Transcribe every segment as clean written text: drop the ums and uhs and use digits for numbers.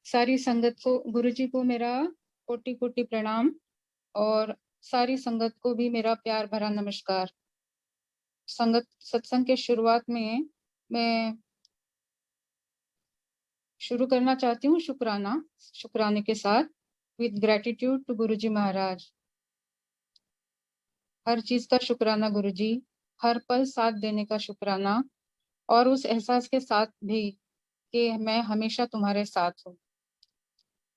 सारी संगत को, गुरुजी को मेरा कोटि-कोटि प्रणाम और सारी संगत को भी मेरा प्यार भरा नमस्कार। सत्संग के शुरुआत में मैं शुरू करना चाहती हूँ शुक्राने के साथ विद ग्रैटिट्यूड टू गुरुजी महाराज। हर चीज़ का शुक्राना गुरुजी, हर पल साथ देने का शुक्राना और उस एहसास के साथ भी कि मैं हमेशा तुम्हारे साथ हूँ।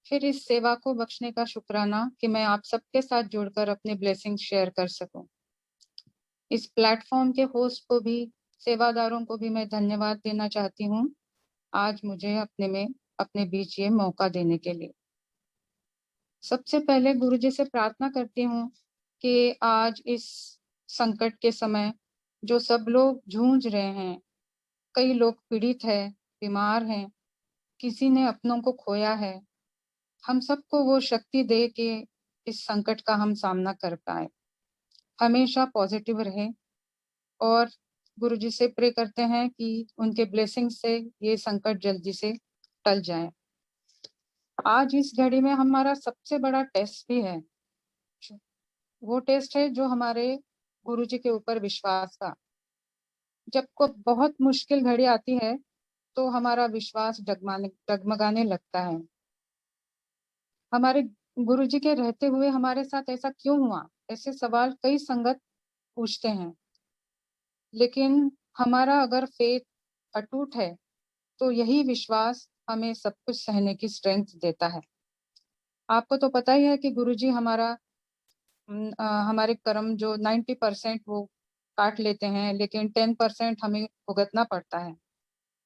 फिर इस सेवा को बख्शने का शुक्राना कि मैं आप सबके साथ जुड़कर अपने ब्लेसिंग शेयर कर सकूं। इस प्लेटफॉर्म के होस्ट को भी, सेवादारों को भी मैं धन्यवाद देना चाहती हूँ आज मुझे अपने बीच ये मौका देने के लिए। सबसे पहले गुरुजी से प्रार्थना करती हूँ कि आज इस संकट के समय जो सब लोग जूझ रहे हैं, कई लोग पीड़ित है, बीमार हैं, किसी ने अपनों को खोया है, हम सबको वो शक्ति दे कि इस संकट का हम सामना कर पाए, हमेशा पॉजिटिव रहे और गुरुजी से प्रे करते हैं कि उनके ब्लेसिंग से ये संकट जल्दी से टल जाए। आज इस घड़ी में हमारा सबसे बड़ा टेस्ट भी है, वो टेस्ट है जो हमारे गुरुजी के ऊपर विश्वास का। जब को बहुत मुश्किल घड़ी आती है तो हमारा विश्वास डगमगाने लगता है। हमारे गुरुजी के रहते हुए हमारे साथ ऐसा क्यों हुआ, ऐसे सवाल कई संगत पूछते हैं। लेकिन हमारा अगर फेथ अटूट है तो यही विश्वास हमें सब कुछ सहने की स्ट्रेंथ देता है। आपको तो पता ही है कि गुरुजी हमारे कर्म जो 90% वो काट लेते हैं, लेकिन 10% हमें भुगतना पड़ता है।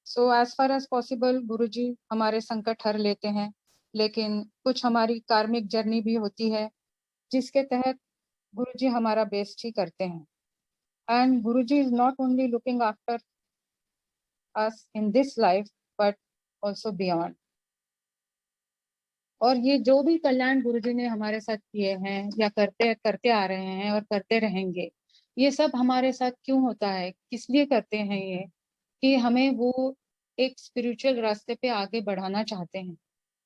So as far as possible Guruji हमारे संकट हर लेते हैं, लेकिन कुछ हमारी कार्मिक जर्नी भी होती है जिसके तहत गुरुजी हमारा बेस्ट ही करते हैं। And Guruji is not only looking after us in this life but also beyond. और ये जो भी कल्याण गुरुजी ने हमारे साथ किए हैं या करते करते आ रहे हैं और करते रहेंगे, ये सब हमारे साथ क्यों होता है, किस लिए करते हैं ये, कि हमें वो एक स्पिरिचुअल रास्ते पे आगे बढ़ाना चाहते हैं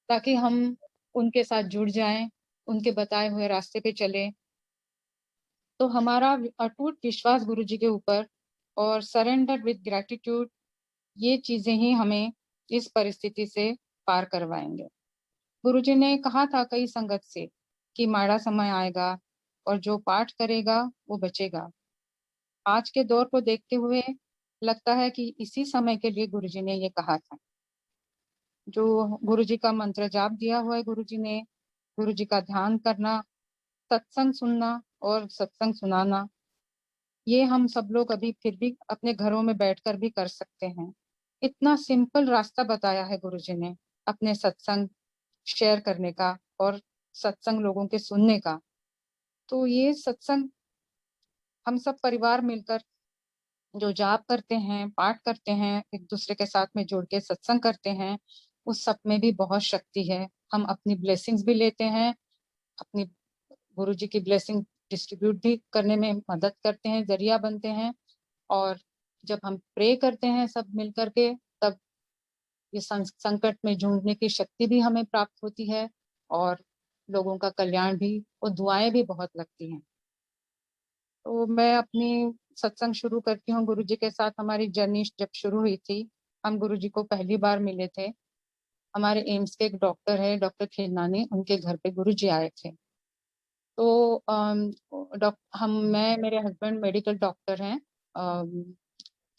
ताकि हम उनके साथ जुड़ जाएं, उनके बताए हुए रास्ते पे चले। तो हमारा अटूट विश्वास गुरुजी के ऊपर और सरेंडर विद ग्रेटिट्यूड, ये चीजें ही हमें इस परिस्थिति से पार करवाएंगे। गुरुजी ने कहा था कई संगत से कि माड़ा समय आएगा और जो पाठ करेगा वो बचेगा। आज के दौर को देखते हुए लगता है कि इसी समय के लिए गुरुजी ने ये कहा था। जो गुरुजी का मंत्र जाप दिया हुआ है गुरुजी ने, गुरुजी का ध्यान करना, सत्संग सुनना और सत्संग सुनाना, ये हम सब लोग अभी फिर भी अपने घरों में बैठकर भी कर सकते हैं। इतना सिंपल रास्ता बताया है गुरुजी ने अपने सत्संग शेयर करने का और सत्संग लोगों के सुनने का। तो ये सत्संग हम सब परिवार मिलकर जो जाप करते हैं, पाठ करते हैं, एक दूसरे के साथ में जुड़ के सत्संग करते हैं, उस सब में भी बहुत शक्ति है। हम अपनी ब्लेसिंग्स भी लेते हैं, अपनी गुरुजी की ब्लेसिंग डिस्ट्रीब्यूट भी करने में मदद करते हैं, जरिया बनते हैं। और जब हम प्रे करते हैं सब मिल करके, तब ये संकट में जूझने की शक्ति भी हमें प्राप्त होती है और लोगों का कल्याण भी और दुआएं भी बहुत लगती हैं। तो मैं अपनी सत्संग शुरू करती हूँ गुरुजी के साथ। हमारी जर्नी जब शुरू हुई थी, हम गुरुजी को पहली बार मिले थे। हमारे एम्स के एक डॉक्टर है, डॉक्टर खिलनानी, उनके घर पे गुरुजी आए थे। तो मैं, मेरे हस्बैंड मेडिकल डॉक्टर हैं।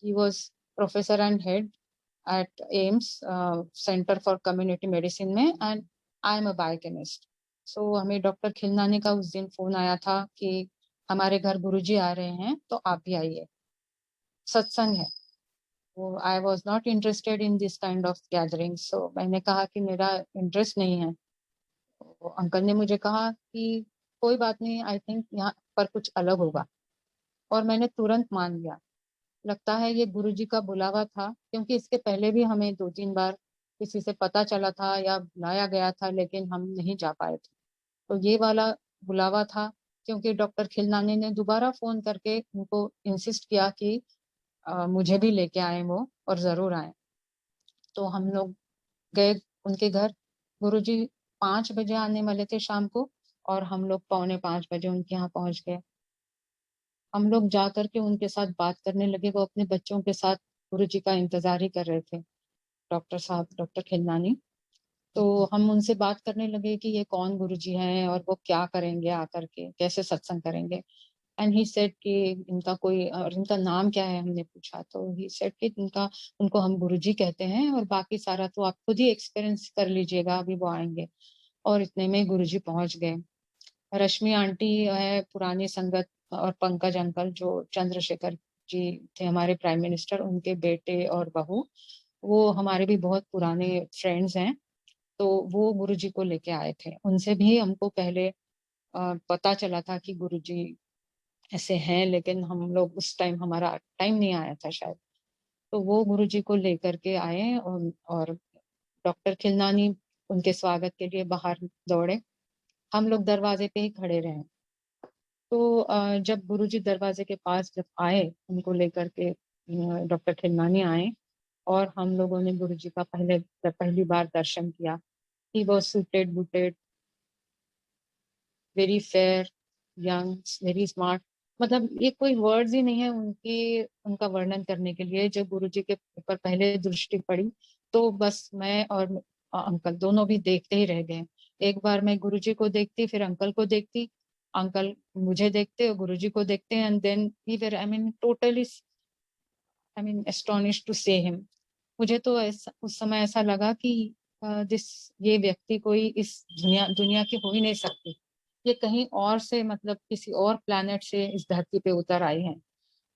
He was professor and head at AIIMS centre for community medicine में, and I am a biochemist. सो हमें डॉक्टर खिलनानी का उस दिन फोन आया था कि हमारे घर गुरुजी आ रहे हैं तो आप भी आइए, सत्संग है। वो I was not interested in this kind of gathering, so मैंने कहा कि मेरा इंटरेस्ट नहीं है। तो अंकल ने मुझे कहा कि कोई बात नहीं, आई थिंक यहाँ पर कुछ अलग होगा, और मैंने तुरंत मान लिया। लगता है ये गुरुजी का बुलावा था, क्योंकि इसके पहले भी हमें 2-3 बार किसी से पता चला था या बुलाया गया था, लेकिन हम नहीं जा पाए थे। तो ये वाला बुलावा था, क्योंकि डॉक्टर खिलनानी ने दोबारा फोन करके उनको इंसिस्ट किया कि मुझे भी लेके आए वो और जरूर आए। तो हम लोग गए उनके घर, गुरुजी 5 बजे आने वाले थे शाम को, और हम लोग पौने 5 बजे उनके यहाँ पहुंच गए। हम लोग जा कर के उनके साथ बात करने लगे। वो अपने बच्चों के साथ गुरुजी का इंतजार ही कर रहे थे, डॉक्टर साहब, डॉक्टर खिलनानी। तो हम उनसे बात करने लगे कि ये कौन गुरुजी हैं और वो क्या करेंगे आकर के, कैसे सत्संग करेंगे। एंड ही सेड कि इनका कोई, और इनका नाम क्या है हमने पूछा, तो ही सेड कि इनका, उनको हम गुरुजी कहते हैं और बाकी सारा तो आप खुद ही एक्सपीरियंस कर लीजिएगा, अभी वो आएंगे। और इतने में गुरुजी पहुंच गए। रश्मि आंटी है पुरानी संगत, और पंकज अंकल जो चंद्रशेखर जी थे हमारे प्राइम मिनिस्टर, उनके बेटे और बहू, वो हमारे भी बहुत पुराने फ्रेंड्स हैं। तो वो गुरुजी को लेके आए थे। उनसे भी हमको पहले पता चला था कि गुरुजी ऐसे हैं, लेकिन हम लोग उस टाइम, हमारा टाइम नहीं आया था शायद। तो वो गुरुजी को लेकर के आए, और डॉक्टर खिलनानी उनके स्वागत के लिए बाहर दौड़े। हम लोग दरवाजे पे ही खड़े रहे। तो जब गुरुजी दरवाजे के पास जब आए, उनको लेकर के डॉक्टर खिलनानी आए, और हम लोगों ने गुरुजी का पहली बार दर्शन किया। He was suited booted, very fair, young, very smart. मतलब ये कोई वर्ड्स ही नहीं है उनकी, उनका वर्णन करने के लिए। जब गुरुजी के ऊपर पहले दृष्टि पड़ी, तो बस मैं और अंकल दोनों भी देखते ही रह गए। एक बार मैं गुरुजी को देखती, फिर अंकल को देखती, अंकल मुझे देखते और गुरुजी को देखते, and then we were, I mean totally, I mean astonish to see him. मुझे तो ऐसा उस समय ऐसा लगा कि दिस ये व्यक्ति कोई इस दुनिया की हो ही नहीं सकती। ये कहीं और से, मतलब किसी और प्लेनेट से इस धरती पे उतर आई है।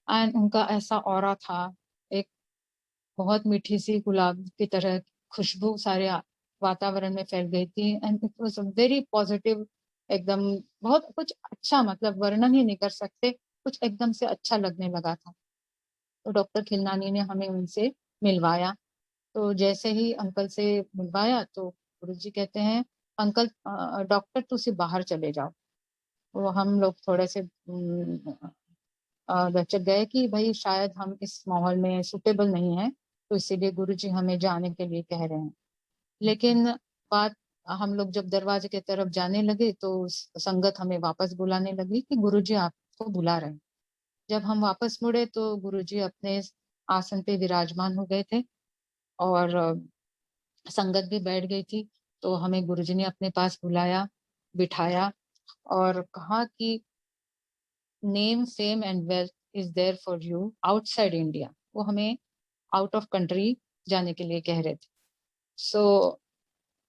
एंड उनका ऐसा ऑरा था, एक बहुत मीठी सी गुलाब की तरह खुशबू सारे वातावरण में फैल गई थी। And it was very positive, एकदम बहुत कुछ अच्छा, मतलब वर्णन ही नहीं कर सकते, कुछ एकदम से अच्छा लगने लगा था। तो डॉक्टर खिलनानी ने हमें उनसे मिलवाया। तो जैसे ही अंकल से मिलवाया, तो गुरुजी कहते हैं, अंकल डॉक्टर तुसी बाहर चले जाओ। वो हम लोग थोड़े से लचक गए कि भाई शायद हम इस माहौल में सुटेबल नहीं है, तो इसीलिए गुरुजी हमें जाने के लिए कह रहे हैं। लेकिन बात, हम लोग जब दरवाजे की तरफ जाने लगे, तो संगत हमें वापस बुलाने लगी कि गुरुजी आपको बुला रहे हैं। जब हम वापस मुड़े, तो गुरुजी अपने आसन पे विराजमान हो गए थे, और संगत भी बैठ गई थी। तो हमें गुरुजी ने अपने पास बुलाया, बिठाया, और कहा कि name, fame and wealth is there for you outside India. वो हमें आउट ऑफ कंट्री जाने के लिए कह रहे थे। सो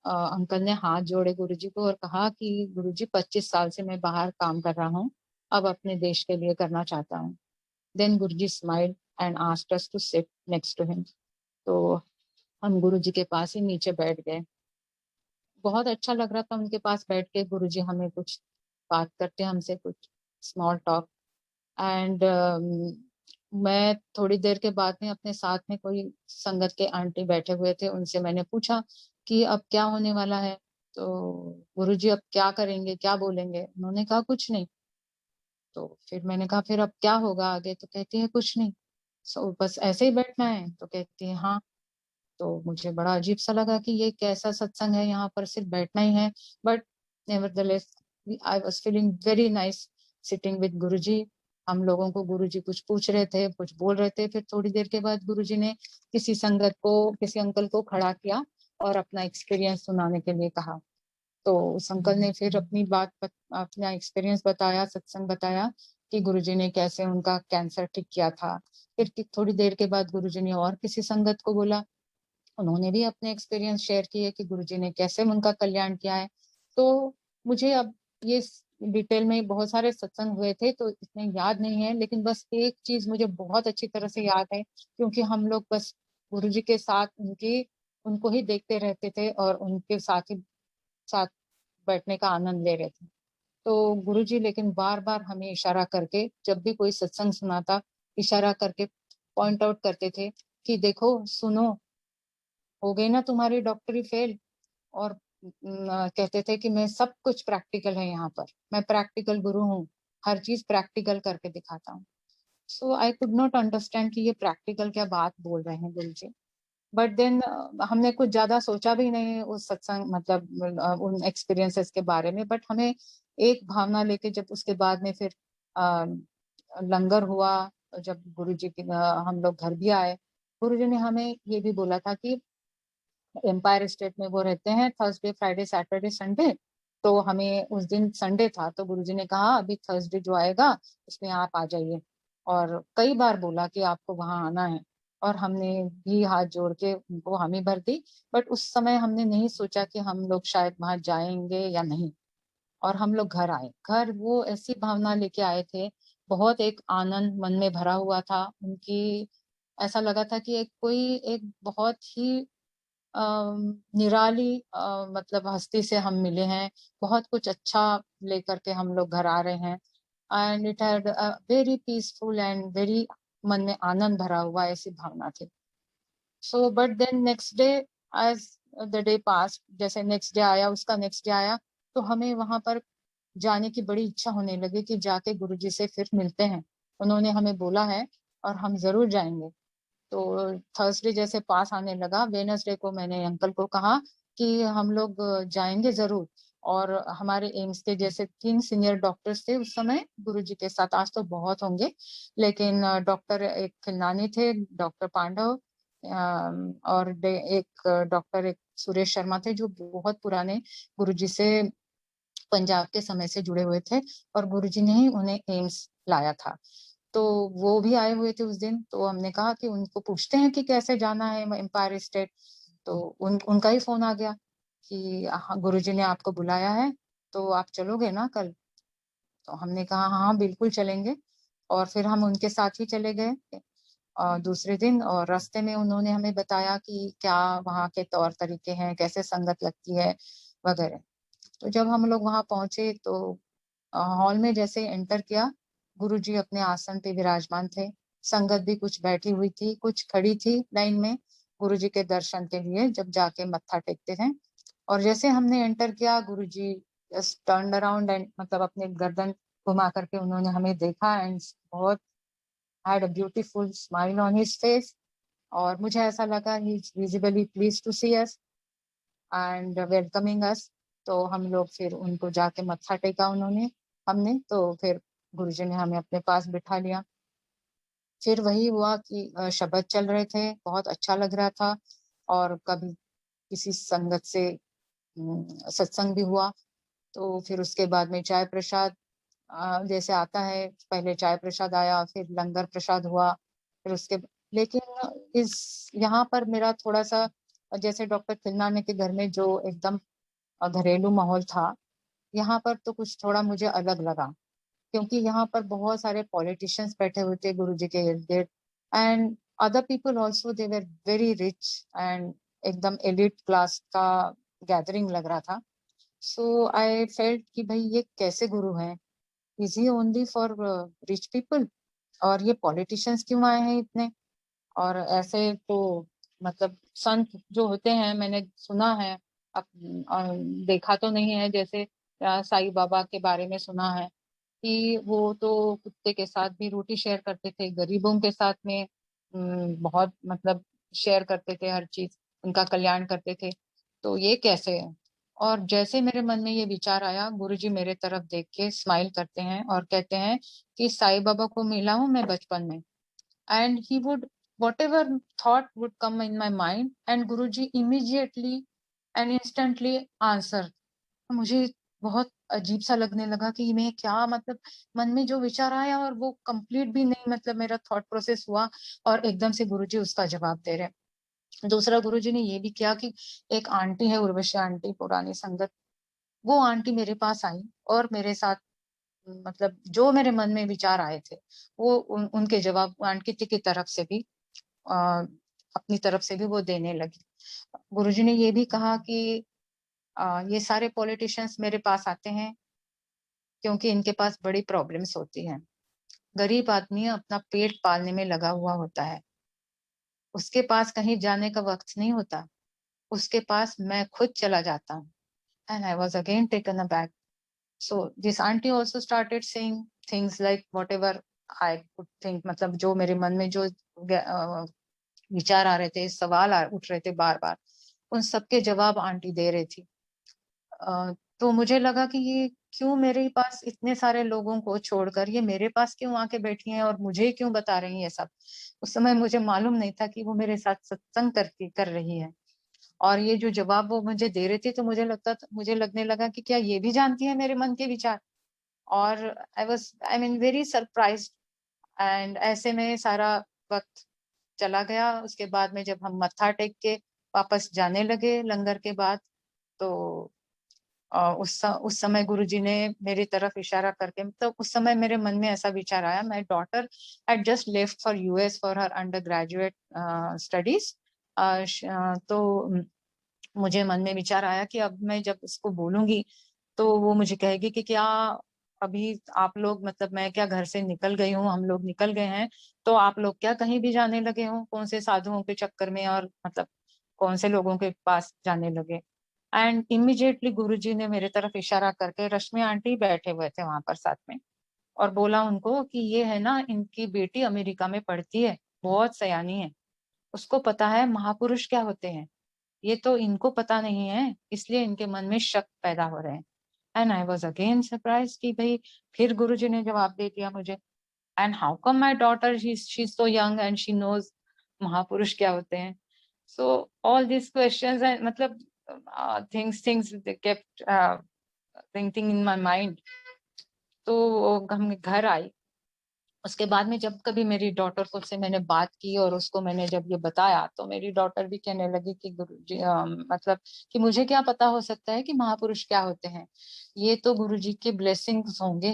अंकल ने हाथ जोड़े गुरुजी को और कहा कि गुरुजी 25 साल से मैं बाहर काम कर रहा हूँ, अब अपने देश के लिए करना चाहता हूँ। Then Guruji smiled and asked us to sit next to him. तो हम गुरुजी के पास ही नीचे बैठ गए। बहुत अच्छा लग रहा था उनके पास बैठ के। गुरुजी हमें कुछ बात करते, हमसे कुछ स्मॉल टॉक। एंड मैं थोड़ी देर के बाद में अपने साथ में कोई संगत के आंटी बैठे हुए थे, उनसे मैंने पूछा कि अब क्या होने वाला है, तो गुरुजी अब क्या करेंगे, क्या बोलेंगे। उन्होंने कहा कुछ नहीं। तो फिर मैंने कहा फिर अब क्या होगा आगे, तो कहती है कुछ नहीं, बस ऐसे ही बैठना है। तो कहती है हाँ। तो मुझे बड़ा अजीब सा लगा कि ये कैसा सत्संग है, यहाँ पर सिर्फ बैठना ही है। But nevertheless I was feeling very nice sitting with Guruji. हम लोगों को गुरुजी कुछ पूछ रहे थे, कुछ बोल रहे थे। फिर थोड़ी देर के बाद गुरुजी ने किसी संगत को, किसी अंकल को खड़ा किया और अपना एक्सपीरियंस सुनाने के लिए कहा। तो उस अंकल ने फिर अपना एक्सपीरियंस बताया, सत्संग बताया कि गुरुजी ने कैसे उनका कैंसर ठीक किया था। फिर थोड़ी देर के बाद गुरुजी ने और किसी संगत को बोला, उन्होंने भी अपने एक्सपीरियंस शेयर किए कि गुरुजी ने कैसे उनका कल्याण किया है। तो मुझे अब ये डिटेल में बहुत सारे सत्संग हुए थे तो इतने याद नहीं है, लेकिन बस एक चीज मुझे बहुत अच्छी तरह से याद है, क्योंकि हम लोग बस गुरुजी के साथ उनकी, उनको ही देखते रहते थे और उनके साथ बैठने का आनंद ले रहे थे। तो गुरुजी लेकिन बार बार हमें इशारा करके, जब भी कोई सत्संग सुनाता, इशारा करके पॉइंट आउट करते थे कि देखो सुनो, हो गई ना तुम्हारी डॉक्टरी फेल। और कहते थे कि मैं सब कुछ प्रैक्टिकल है यहाँ पर, मैं प्रैक्टिकल गुरु हूँ, हर चीज प्रैक्टिकल करके दिखाता हूँ। सो आई कुड नॉट अंडरस्टैंड कि ये प्रैक्टिकल क्या बात बोल रहे हैं गुरु जी। बट देन हमने कुछ ज्यादा सोचा भी नहीं उस सत्संग मतलब उन एक्सपीरियंसेस के बारे में, बट हमें एक भावना लेके जब उसके बाद में फिर अ, लंगर हुआ, जब गुरुजी की हम लोग घर भी आए, गुरुजी ने हमें ये भी बोला था कि एम्पायर स्टेट में वो रहते हैं थर्सडे फ्राइडे सैटरडे संडे। तो हमें उस दिन संडे था, तो गुरुजी ने कहा अभी थर्सडे जो आएगा उसमें आप आ जाइए, और कई बार बोला कि आपको वहां आना है, और हमने भी हाथ जोड़ के उनको हामी भर दी। बट उस समय हमने नहीं सोचा कि हम लोग शायद वहां जाएंगे या नहीं। और हम लोग घर आए, घर वो ऐसी भावना लेके आए थे, बहुत एक आनंद मन में भरा हुआ था उनकी। ऐसा लगा था कि एक कोई एक बहुत ही निराली मतलब हस्ती से हम मिले हैं, बहुत कुछ अच्छा लेकर के हम लोग घर आ रहे हैं। And it had very peaceful and very, मन में आनंद भरा हुआ ऐसी भावना थी। So but then next day, as the day pass, जैसे नेक्स्ट डे आया उसका नेक्स्ट डे आया, तो हमें वहां पर जाने की बड़ी इच्छा होने लगी कि जाके गुरुजी से फिर मिलते हैं, उन्होंने हमें बोला है और हम जरूर जाएंगे। तो थर्सडे जैसे पास आने लगा, वेनसडे को मैंने अंकल को कहा कि हम लोग जाएंगे जरूर। और हमारे एम्स के जैसे 3 सीनियर डॉक्टर्स थे उस समय गुरुजी के साथ, आज तो बहुत होंगे, लेकिन डॉक्टर एक खिलनानी थे, डॉक्टर पांडव, और एक डॉक्टर एक सुरेश शर्मा थे, जो बहुत पुराने गुरुजी से पंजाब के समय से जुड़े हुए थे, और गुरुजी ने ही उन्हें एम्स लाया था। तो वो भी आए हुए थे उस दिन, तो हमने कहा कि उनको पूछते हैं कि कैसे जाना है एम्पायर स्टेट। तो उनका ही फोन आ गया कि हाँ, गुरुजी ने आपको बुलाया है, तो आप चलोगे ना कल। तो हमने कहा हाँ बिल्कुल चलेंगे। और फिर हम उनके साथ ही चले गए दूसरे दिन, और रास्ते में उन्होंने हमें बताया कि क्या वहाँ के तौर तरीके हैं, कैसे संगत लगती है वगैरह। तो जब हम लोग वहां पहुंचे, तो हॉल में जैसे एंटर किया, गुरुजी अपने आसन पे विराजमान थे, संगत भी कुछ बैठी हुई थी, कुछ खड़ी थी लाइन में गुरुजी के दर्शन के लिए, जब जाके मत्था टेकते थे। और जैसे हमने एंटर किया, गुरुजी जस्ट टर्न अराउंड एंड मतलब अपने गर्दन घुमा करके उन्होंने हमें देखा, एंड बहुत had a beautiful smile on his face. और मुझे ऐसा लगा he is visibly pleased to see us and welcoming us. तो हम लोग फिर उनको जाके मत्था टेका उन्होंने, हमने तो फिर गुरुजी ने हमें अपने पास बिठा लिया। फिर वही हुआ कि शब्द चल रहे थे, बहुत अच्छा लग रहा था। और कभी किसी संगत से सत्संग भी हुआ। तो फिर उसके बाद में चाय प्रसाद जैसे आता है, पहले चाय प्रसाद आया, फिर लंगर प्रसाद हुआ, फिर उसके, लेकिन इस यहाँ पर मेरा थोड़ा सा, जैसे डॉक्टर खिलनाने के घर में जो एकदम घरेलू माहौल था, यहाँ पर तो कुछ थोड़ा मुझे अलग लगा, क्योंकि यहाँ पर बहुत सारे पॉलिटिशियंस बैठे हुए थे गुरुजी के इर्द गिर्द, and other people also, they were very rich and एकदम एलिट क्लास का गैदरिंग लग रहा था। सो आई फेल्ट कि भाई ये कैसे गुरु हैं, is he only for rich people, और ये पॉलिटिशियंस क्यों आए हैं इतने। और ऐसे तो मतलब संत जो होते हैं, मैंने सुना है, अब देखा तो नहीं है, जैसे साईं बाबा के बारे में सुना है कि वो तो कुत्ते के साथ भी रोटी शेयर करते थे, गरीबों के साथ में बहुत मतलब शेयर करते थे हर चीज, उनका कल्याण करते थे। तो ये कैसे है। और जैसे मेरे मन में ये विचार आया, गुरुजी मेरे तरफ देख के स्माइल करते हैं और कहते हैं कि साईं बाबा को मिला हूं मैं बचपन में, and he would, whatever thought would come in my mind, and Guruji immediately and instantly answer। मुझे बहुत अजीब सा लगने लगा कि मैं क्या मतलब, मन में जो विचार आया और वो कंप्लीट भी नहीं, मतलब मेरा थॉट प्रोसेस हुआ, और एकदम से गुरुजी उसका जवाब दे रहे। दूसरा गुरुजी ने ये भी किया कि एक आंटी है, उर्वशी आंटी, पुरानी संगत, वो आंटी मेरे पास आई और मेरे साथ मतलब जो मेरे मन में विचार आए थे, वो उनके जवाब आंटी की तरफ से भी अ, अपनी तरफ से भी वो देने लगी। गुरुजी ने ये भी कहा कि ये सारे पॉलिटिशियंस मेरे पास आते हैं क्योंकि इनके पास बड़ी प्रॉब्लम्स होती हैं। गरीब आदमी अपना पेट पालने में लगा हुआ होता है, उसके पास कहीं जाने का वक्त नहीं होता, उसके पास मैं खुद चला जाता हूँ। And I was again taken aback. So this aunty also started saying things like what ever I could think, मतलब जो मेरे मन में जो विचार आ रहे थे, सवाल उठ रहे थे बार बार, उन सबके जवाब आंटी दे रही थी। तो मुझे लगा कि ये क्यों मेरे पास इतने सारे लोगों को छोड़कर ये मेरे पास क्यों आके बैठी हैं और मुझे क्यों बता रही है सब। उस समय मुझे मालूम नहीं था कि वो मेरे साथ सत्संग कर रही है। और ये जो जवाब वो मुझे दे रही थी, तो मुझे लगने लगा कि क्या ये भी जानती है मेरे मन के विचार। और I mean very surprised. And ऐसे में सारा वक्त चला गया। उसके बाद में जब हम मत्था टेक के वापस जाने लगे लंगर के बाद, तो उस समय गुरुजी ने मेरी तरफ इशारा करके, तो उस समय मेरे मन में ऐसा विचार आया, my daughter had just left for US for her under graduate studies. तो मुझे मन में विचार आया कि अब मैं जब इसको बोलूंगी तो वो मुझे कहेगी कि क्या अभी आप लोग, मतलब मैं क्या घर से निकल गई हूँ, हम लोग निकल गए हैं, तो आप लोग क्या कहीं भी जाने लगे हो, कौन से साधुओं के चक्कर में, और मतलब कौन से लोगों के पास जाने लगे। एंड इमिजिएटली गुरुजी ने मेरे तरफ इशारा करके, रश्मि आंटी बैठे हुए थे वहां पर साथ में, और बोला उनको कि ये है ना, इनकी बेटी अमेरिका में पढ़ती है, बहुत सयानी है, उसको पता है महापुरुष क्या होते हैं, ये तो इनको पता नहीं है, इसलिए इनके मन में शक पैदा हो रहे हैं। And I was again surprise कि भाई फिर गुरुजी ने जवाब दे दिया मुझे। And how come my daughter she is so young and she knows महापुरुष क्या होते हैं। So all this questions and मतलब things kept thinking in my mind. तो हम घर आई। उसके बाद में जब कभी मेरी डॉटर को से मैंने बात की और उसको मैंने जब ये बताया, तो मेरी डॉटर भी कहने लगी कि गुरुजी मतलब कि मुझे क्या पता हो सकता है कि महापुरुष क्या होते हैं, ये तो गुरुजी के ब्लेसिंग्स होंगे।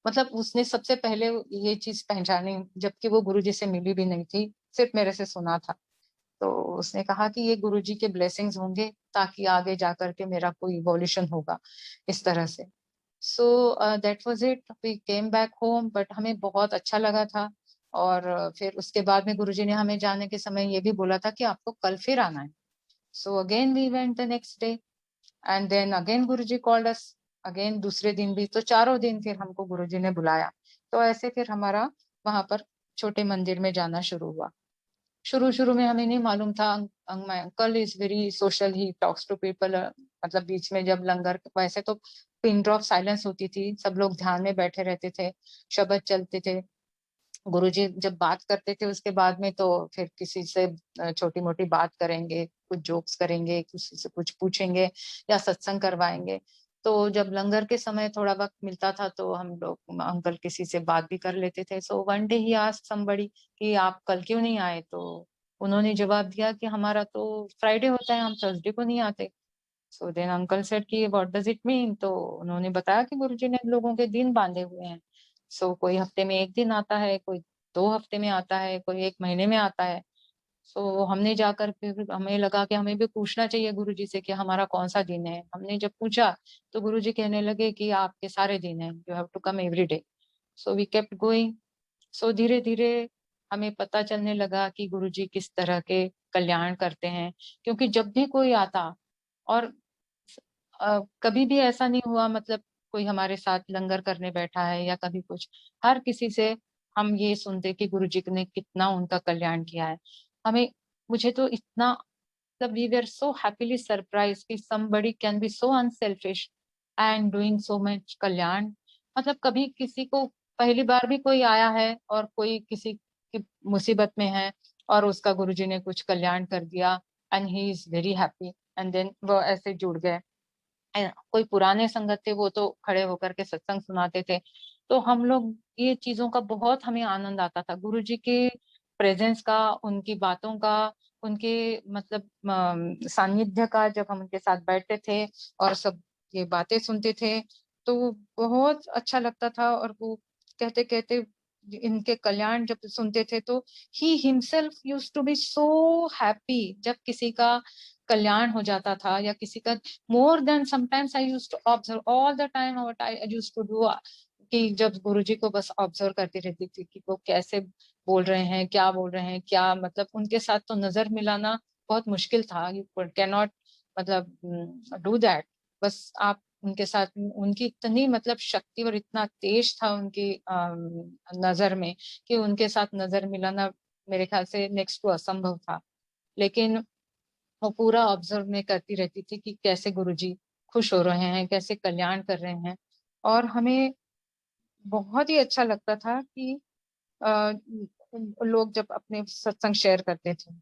मतलब उसने सबसे पहले ये चीज पहचानी, जबकि वो गुरुजी से मिली भी नहीं थी, सिर्फ मेरे से सुना था। तो उसने कहा कि ये गुरुजी के ब्लेसिंग्स होंगे, ताकि आगे जाकर के मेरा कोई इवोल्यूशन होगा इस तरह से। So that was it, we came back home, but हमें बहुत अच्छा लगा था। और फिर उसके बाद में गुरुजी ने हमें जाने के समय ये भी बोला था कि आपको कल फिर आना है। So again we went the next day, and then again Guruji called us, again दूसरे दिन भी। तो चारों दिन फिर हमको गुरुजी ने बुलाया। तो ऐसे फिर हमारा वहां पर छोटे मंदिर में जाना शुरू हुआ। शुरू शुरू में हमें नहीं मालूम था। My uncle is very social, he talks to people. मतलब बीच में जब लंगर, वैसे तो पिन ड्रॉप साइलेंस होती थी, सब लोग ध्यान में बैठे रहते थे, शब्द चलते थे, गुरुजी जब बात करते थे उसके बाद में तो फिर किसी से छोटी मोटी बात करेंगे, कुछ जोक्स करेंगे, किसी से कुछ पूछेंगे या सत्संग करवाएंगे। तो जब लंगर के समय थोड़ा वक्त मिलता था तो हम लोग अंकल किसी से बात भी कर लेते थे। So one day he asked somebody कि आप कल क्यों नहीं आए, तो उन्होंने जवाब दिया कि हमारा तो फ्राइडे होता है, हम थर्सडे को नहीं आते। सो देन अंकल सेड कि व्हाट डज इट मीन। तो उन्होंने बताया कि गुरुजी ने लोगों के दिन बांधे हुए हैं। सो कोई हफ्ते में एक दिन आता है, कोई 2 हफ्ते में आता है, कोई 1 महीने में आता है। सो हमने जाकर फिर हमें लगा कि हमें भी पूछना चाहिए गुरुजी से कि हमारा कौन सा दिन है। हमने जब पूछा तो गुरुजी कहने लगे कि आपके सारे दिन हैं, you have to come every day. So we kept going. So धीरे धीरे हमें पता चलने लगा कि गुरुजी किस तरह के कल्याण करते हैं। क्योंकि जब भी कोई आता, और कभी भी ऐसा नहीं हुआ, मतलब कोई हमारे साथ लंगर करने बैठा है या कभी कुछ, हर किसी से हम ये सुनते कि गुरुजी ने कितना उनका कल्याण किया है। हमें मुझे तो इतना, मतलब we were so happily surprise कि somebody can be so unselfish and doing so much कल्याण। मतलब कभी किसी को, पहली बार भी कोई आया है और कोई किसी की मुसीबत में है और उसका गुरुजी ने कुछ कल्याण कर दिया, and he is very happy, and then वो ऐसे जुड़ गए। कोई पुराने संगत थे, वो तो खड़े होकर के सत्संग सुनाते थे। तो हम लोग ये चीजों का बहुत हमें आनंद आता था, गुरुजी के प्रेजेंस का, उनकी बातों का, उनके मतलब सानिध्य का। जब हम उनके साथ बैठते थे और सब ये बातें सुनते थे तो बहुत अच्छा लगता था। और वो कहते कहते इनके कल्याण जब सुनते थे तो he himself used to be so happy जब किसी का कल्याण हो जाता था, या किसी का, more than sometimes I used to observe all the time what I used to do, कि जब गुरुजी को बस ऑब्जर्व करती रहती थी कि वो कैसे बोल रहे हैं, क्या बोल रहे हैं, क्या मतलब उनके साथ तो नजर मिलाना बहुत मुश्किल था, यू कैन नॉट मतलब डू दैट। बस आप उनके साथ, उनकी इतनी मतलब शक्ति और इतना तेज था उनकी नजर में कि उनके साथ नजर मिलाना मेरे ख्याल से नेक्स्ट टू असंभव था। लेकिन वो पूरा ऑब्जर्व मैं करती रहती थी कि कैसे गुरुजी खुश हो रहे हैं, कैसे कल्याण कर रहे हैं। और हमें बहुत ही अच्छा लगता था कि अ, लोग जब अपने सत्संग शेयर करते थे।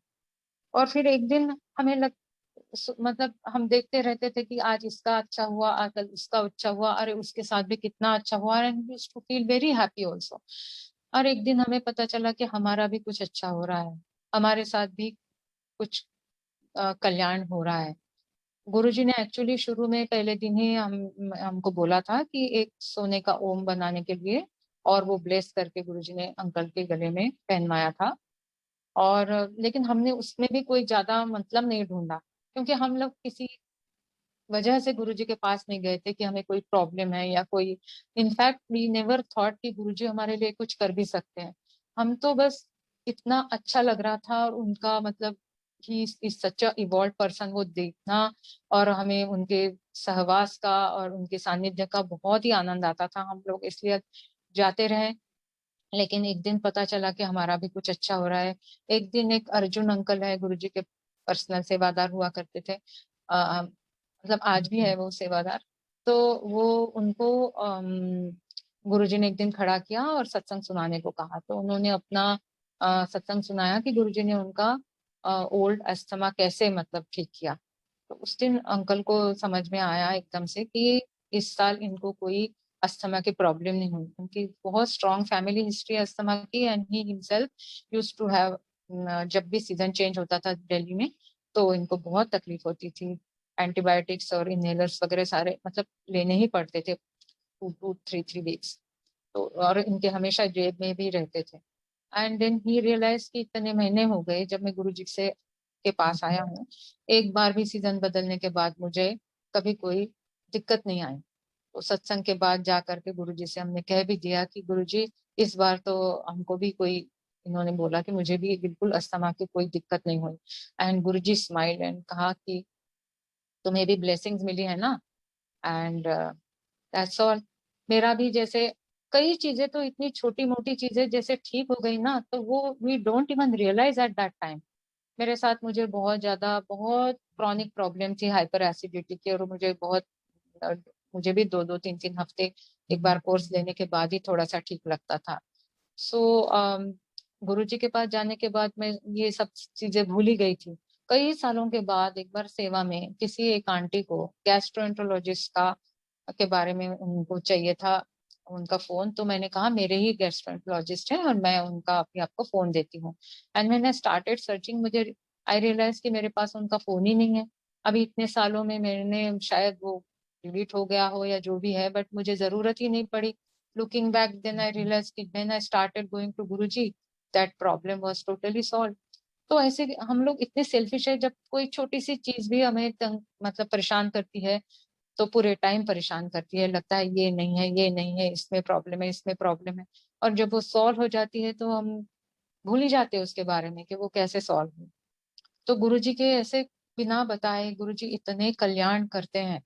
और फिर एक दिन हमें मतलब हम देखते रहते थे कि आज इसका अच्छा हुआ, आज कल उसका अच्छा हुआ, अरे उसके साथ भी कितना अच्छा हुआ, and used to feel very happy also. और एक दिन हमें पता चला कि हमारा भी कुछ अच्छा हो रहा है, हमारे साथ भी कुछ कल्याण हो रहा है। गुरुजी ने एक्चुअली शुरू में पहले दिन ही हमको बोला था कि एक सोने का ओम बनाने के लिए, और वो ब्लेस करके गुरुजी ने अंकल के गले में पहनवाया था। और लेकिन हमने उसमें भी कोई ज्यादा मतलब नहीं ढूंढा, क्योंकि हम लोग किसी वजह से गुरुजी के पास नहीं गए थे कि हमें कोई प्रॉब्लम है या कोई। इनफैक्ट वी नेवर थॉट कि गुरुजी हमारे लिए कुछ कर भी सकते हैं। हम तो बस इतना अच्छा लग रहा था, और उनका मतलब he is such a evolve person, वो देखना और हमें उनके सहवास का और उनके सानिध्य का बहुत ही आनंद आता था। हम लोग इसलिए जाते रहे। लेकिन एक दिन पता चला कि हमारा भी कुछ अच्छा हो रहा है। एक दिन एक अर्जुन अंकल है, गुरुजी के पर्सनल सेवादार हुआ करते थे, मतलब आज भी है वो सेवादार। तो वो उनको गुरुजी ने एक दिन खड़ा किया और सत्संग सुनाने को कहा। तो उन्होंने अपना सत्संग सुनाया कि गुरुजी ने उनका ओल्ड अस्थमा कैसे मतलब ठीक किया। तो उस दिन अंकल को समझ में आया एकदम से कि इस साल इनको कोई अस्थमा की प्रॉब्लम नहीं हुई। उनकी बहुत स्ट्रॉन्ग फैमिली हिस्ट्री है अस्थमा की, and he himself used to have, जब भी सीजन चेंज होता था दिल्ली में तो इनको बहुत तकलीफ होती थी। एंटीबायोटिक्स और इनहेलर्स वगैरह सारे मतलब लेने ही पड़ते थे, 2 2 3 3 वीक्स। तो और इनके हमेशा जेब में भी रहते थे। एंड देन ही रियलाइज कि इतने महीने हो गए जब मैं गुरुजी से के पास आया हूँ, एक बार भी सीजन बदलने के बाद मुझे कभी कोई दिक्कत नहीं आई। तो सत्संग के बाद जा करके गुरुजी से हमने कह भी दिया कि गुरुजी इस बार तो हमको भी कोई, इन्होंने बोला कि मुझे भी बिल्कुल अस्थमा की कोई दिक्कत नहीं हुई। एंड गुरुजी स्माइल एंड कहा कि तुम्हें भी ब्लेसिंग्स मिली है ना, एंड दैट्स ऑल। मेरा भी जैसे कई चीजें तो इतनी छोटी मोटी चीजें जैसे ठीक हो गई ना, तो वो we don't even realise at that time. मेरे साथ मुझे बहुत ज्यादा बहुत क्रॉनिक प्रॉब्लम थी हाइपर एसिडिटी की, और मुझे बहुत अ, मुझे भी 2 2 3 3 हफ्ते एक बार कोर्स लेने के बाद ही थोड़ा सा ठीक लगता था। सो गुरुजी के पास जाने के बाद मैं ये सब चीजें भूल ही गई थी। कई सालों के बाद एक बार सेवा में किसी एक आंटी को गैस्ट्रोएंटरोलॉजिस्ट का के बारे में उनको चाहिए था उनका फोन। तो मैंने कहा मेरे ही गैस्ट्रोएंटरोलॉजिस्ट हैं और मैं उनका अभी आपको फोन देती हूँ। एंड मैंने स्टार्टेड सर्चिंग, मुझे आई रियलाइज कि मेरे पास उनका फोन ही नहीं है। अभी इतने सालों में मैंने शायद वो डिलीट हो गया हो या जो भी है, बट मुझे जरूरत ही नहीं पड़ी। Looking back then I realise कि when I started going to Guruji, that problem was totally solve. तो ऐसे हम लोग इतने सेल्फिश है, जब कोई छोटी सी चीज भी हमें तंग मतलब परेशान करती है तो पूरे टाइम परेशान करती है, लगता है ये नहीं है, ये नहीं है, इसमें प्रॉब्लम है, इसमें प्रॉब्लम है। और जब वो सॉल्व हो जाती है तो हम भूल ही जाते हैं उसके बारे में कि वो कैसे सॉल्व हुई। तो गुरुजी के ऐसे बिना बताए गुरुजी इतने कल्याण करते हैं,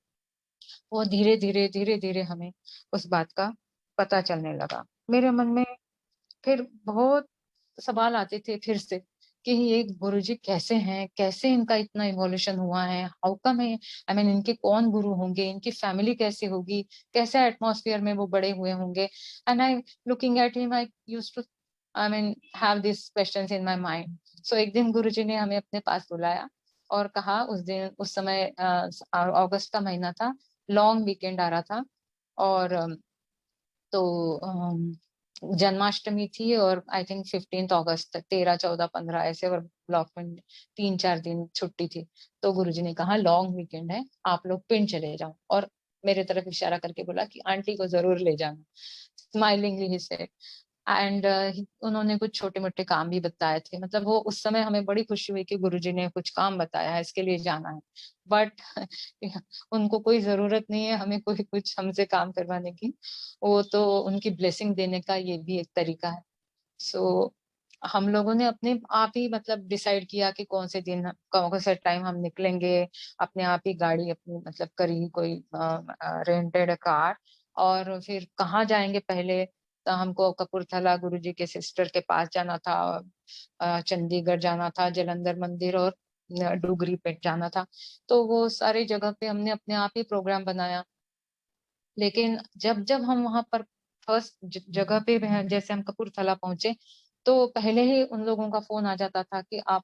वो धीरे धीरे धीरे धीरे हमें उस बात का पता चलने लगा। मेरे मन में फिर बहुत सवाल आते थे फिर से कि ये गुरुजी कैसे हैं, कैसे इनका इतना इवोल्यूशन हुआ है, हाउ कम है, आई मीन इनके कौन गुरु होंगे, इनकी फैमिली कैसी होगी, कैसे एटमॉस्फेयर में वो बड़े हुए होंगे। And I looking at him I used to I mean have this questions in my mind. So एक दिन गुरुजी ने हमें अपने पास बुलाया और कहा, उस दिन उस समय अगस्त का महीना था, लॉन्ग वीकेंड आ रहा था। और तो जन्माष्टमी थी और आई थिंक 15 अगस्त तक, 13 14 15 ऐसे, और ब्लॉक में 3 4 दिन छुट्टी थी। तो गुरुजी ने कहा लॉन्ग वीकेंड है, आप लोग पिंड चले जाओ, और मेरे तरफ इशारा करके बोला कि आंटी को जरूर ले जाना। Smilingly he said. एंड उन्होंने कुछ छोटे मोटे काम भी बताए थे, मतलब वो उस समय हमें बड़ी खुशी हुई कि गुरुजी ने कुछ काम बताया है, इसके लिए जाना है। बट उनको कोई जरूरत नहीं है हमें कोई कुछ हमसे काम करवाने की। वो तो उनकी ब्लेसिंग देने का ये भी एक तरीका है। सो हम लोगों ने अपने आप ही मतलब डिसाइड किया कि कौन से दिन कौन से टाइम हम निकलेंगे। अपने आप ही गाड़ी अपनी मतलब करी, कोई रेंटेड कार, और फिर कहाँ जाएंगे पहले। तो हमको कपूरथला गुरुजी के सिस्टर के पास जाना था, चंडीगढ़ जाना था, जालंधर मंदिर और डुगरी पे जाना था। तो वो सारी जगह पे हमने अपने आप ही प्रोग्राम बनाया। लेकिन जब जब हम वहां पर फर्स्ट जगह पे जैसे हम कपूरथला पहुंचे, तो पहले ही उन लोगों का फोन आ जाता था कि आप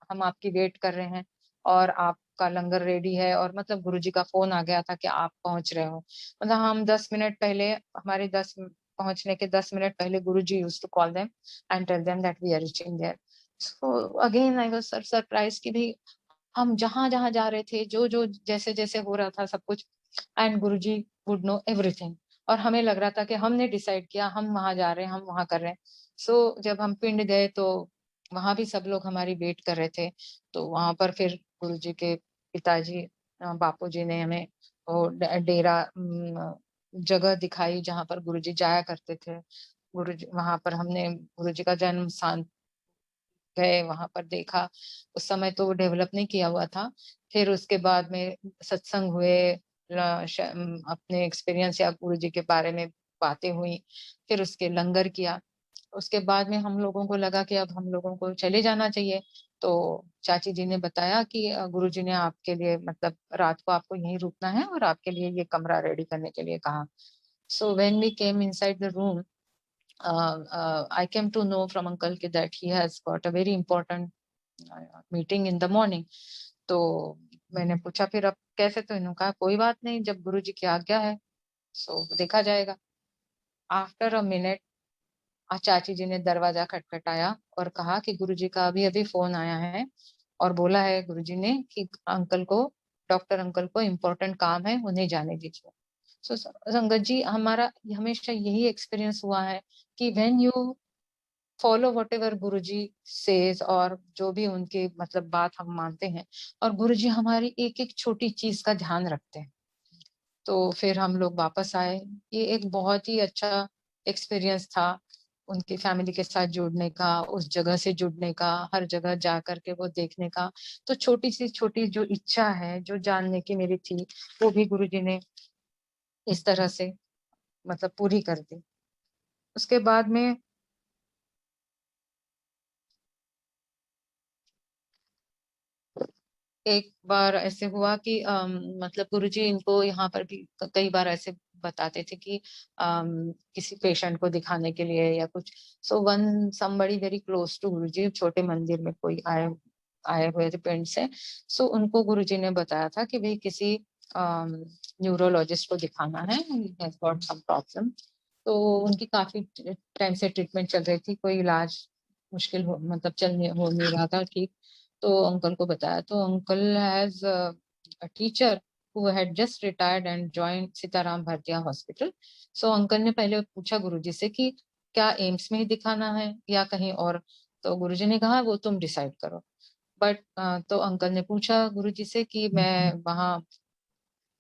हम आपकी वेट कर रहे हैं और आपका लंगर रेडी है, और मतलब गुरुजी का फोन आ गया था कि आप पहुंच रहे हो। मतलब हम 10 मिनट पहले, हमारे 10 पहुंचने के 10 मिनट पहले Guruji used to call them and tell them that we are reaching there. So again I was surprise कि भाई हम जहां जहां जा रहे थे, जो जो जैसे जैसे हो रहा था सब कुछ, and Guruji would know everything. और हमें लग रहा था कि हमने डिसाइड किया, हम वहां जा रहे हैं, हम वहां कर रहे हैं। सो जब हम पिंड गए तो वहां भी सब लोग हमारी वेट कर रहे थे। तो वहां पर फिर गुरुजी के पिताजी, बापू जी ने हमें वो डेरा जगह दिखाई जहां पर गुरुजी जाया करते थे। गुरुजी वहां पर हमने गुरुजी का जन्म स्थान गए, वहां पर देखा। उस समय तो डेवलप नहीं किया हुआ था। फिर उसके बाद में सत्संग हुए, अपने एक्सपीरियंस या गुरु जी के बारे में बातें हुई। फिर उसके लंगर किया। उसके बाद में हम लोगों को लगा कि अब हम लोगों को चले जाना चाहिए। तो चाची जी ने बताया कि गुरु जी ने आपके लिए, मतलब रात को आपको यहीं रुकना है और आपके लिए ये कमरा रेडी करने के लिए कहा। So when we came inside the room, I came to know from uncle that he has got a very important meeting in the morning. तो मैंने पूछा फिर अब कैसे, तो इन्होंने कहा कोई बात नहीं, जब गुरुजी की आज्ञा है सो देखा जाएगा। आफ्टर अ मिनट चाची जी ने दरवाजा खटखटाया और कहा कि गुरुजी का अभी अभी फोन आया है और बोला है गुरुजी ने कि अंकल को, डॉक्टर अंकल को इम्पोर्टेंट काम है, उन्हें जाने दीजिए। सो संगत जी, हमारा हमेशा यही एक्सपीरियंस हुआ है कि when you follow what ever Guruji says, और जो भी उनके मतलब बात हम मानते हैं, और गुरुजी हमारी एक एक छोटी चीज का ध्यान रखते हैं। तो फिर हम लोग वापस आए। ये एक बहुत ही अच्छा एक्सपीरियंस था, उनकी फैमिली के साथ जुड़ने का, उस जगह से जुड़ने का, हर जगह जा करके वो देखने का। तो छोटी सी छोटी जो इच्छा है, जो जानने की मेरी थी, वो भी गुरुजी ने इस तरह से मतलब पूरी कर दी। उसके बाद में एक बार ऐसे हुआ कि मतलब गुरुजी इनको यहाँ पर भी कई बार ऐसे बताते थे कि किसी पेशेंट को दिखाने के लिए या कुछ। So one somebody very close to Guruji, छोटे मंदिर में कोई आए आए हुए थे पिंड से। सो उनको गुरुजी ने बताया था कि भाई किसी न्यूरोलॉजिस्ट को दिखाना है, गॉट सम प्रॉब्लम। तो उनकी काफी टाइम से ट्रीटमेंट चल रही थी, कोई इलाज मुश्किल मतलब हो नहीं रहा था ठीक। तो अंकल को बताया, तो uncle has a teacher who had just retired and joined Sitaram भारतीय हॉस्पिटल। सो अंकल ने पहले पूछा गुरुजी से कि क्या एम्स में ही दिखाना है या कहीं और। तो गुरुजी ने कहा वो तुम डिसाइड करो। बट तो अंकल ने पूछा गुरुजी से कि मैं वहाँ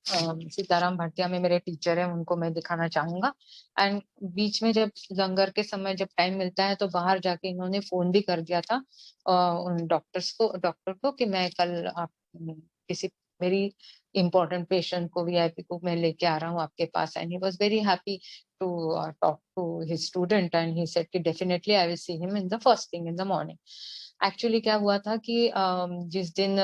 सीताराम भाटिया में मेरे टीचर हैं, उनको मैं दिखाना चाहूंगा। एंड बीच में जब लंगर के समय जब टाइम मिलता है तो बाहर जाके इन्होंने फोन भी कर दिया था उन डॉक्टर को कि मैं कल आप किसी मेरी इम्पोर्टेंट पेशेंट को, वीआईपी को मैं लेके आ रहा हूँ आपके पास। And he was very happy to talk to his student and he said कि definitely I will see him in the first thing in the morning. Actually क्या हुआ था कि जिस दिन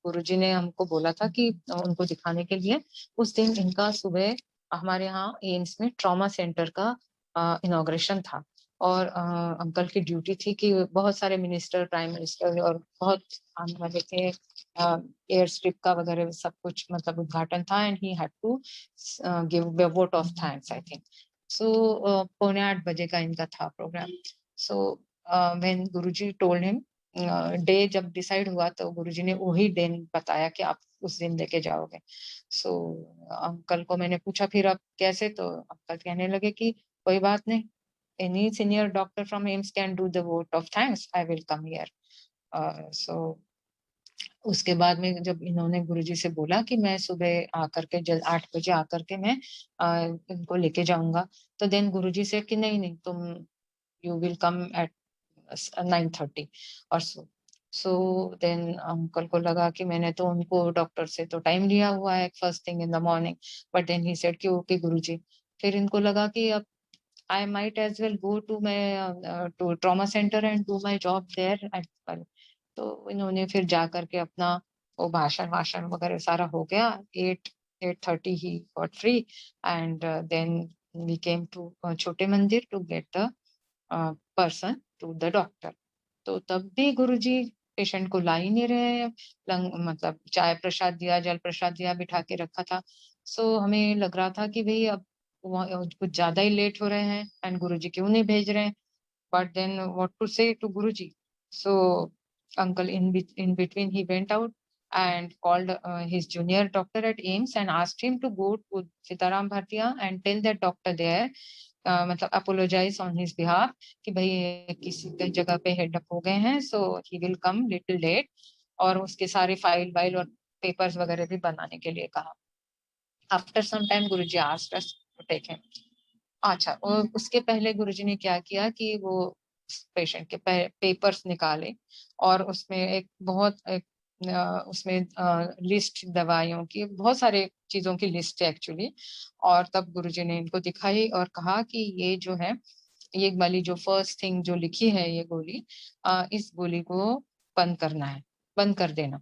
गुरुजी ने हमको बोला था कि उनको दिखाने के लिए, उस दिन इनका सुबह हमारे यहाँ एम्स में ट्रॉमा सेंटर का इनॉग्रेशन था। और अंकल की ड्यूटी थी कि बहुत सारे मिनिस्टर, प्राइम मिनिस्टर और बहुत आने वाले थे, एयर स्ट्रिप का वगैरह सब कुछ मतलब उद्घाटन था। And he had to give vote of thanks I think. So 7:45 का इनका था programme. So when Guruji told him, day जब डिसाइड हुआ तो गुरुजी ने वही दिन बताया कि आप उस दिन लेके जाओगे। सो अंकल को मैंने पूछा फिर अब कैसे, तो अंकल कहने लगे कि कोई बात नहीं, any senior doctor from AIIMS can do the vote of thanks, I will come here. So उसके बाद में जब इन्होंने गुरुजी से बोला कि मैं सुबह आकर के 8 बजे आकर के मैं इनको लेके जाऊंगा, तो देन गुरुजी से कि नहीं नहीं, तुम यू विल कम एट 9:30 और सो देन अंकल को लगा कि मैंने तो उनको डॉक्टर से तो टाइम लिया हुआ है first thing in the morning. But then he said कि ओके गुरुजी। फिर इनको लगा कि अब I might as well go to my to trauma center and do my job there as well. तो इन्होंने फिर जा करके अपना वो भाषण वाषण वगैरह सारा हो गया। 8:30 he got free and then we came to छोटे मंदिर to get the person to the doctor। तो तब भी गुरुजी पेशेंट को ला ही नहीं रहे हैं। मतलब चाय प्रसाद दिया, जल प्रसाद दिया, बिठा के रखा था। सो हमें लग रहा था कि भई अब कुछ ज़्यादा ही लेट हो रहे हैं एंड गुरुजी क्यों नहीं भेज रहे हैं। But then what to say to Guruji? So uncle in between he went out and called his junior doctor at AIMS and asked him to go to Sitaram Bhartiya and tell that doctor there मतलब apologize on his behalf कि भाई किसी कई जगह पे head up हो गए हैं, so he will come little late। और उसके सारे फाइल वाइल और पेपर्स वगैरह भी बनाने के लिए कहा। After some time Guruji asked us to take him। अच्छा, और उसके पहले गुरुजी ने क्या किया कि वो पेशेंट के पेपर्स निकाले और उसमें एक बहुत एक उसमें लिस्ट दवाइयों की बहुत सारे चीजों की लिस्ट है एक्चुअली। और तब गुरुजी ने इनको दिखाई और कहा कि ये जो है, ये वाली जो फर्स्ट थिंग जो लिखी है ये गोली, इस गोली को बंद करना है, बंद कर देना।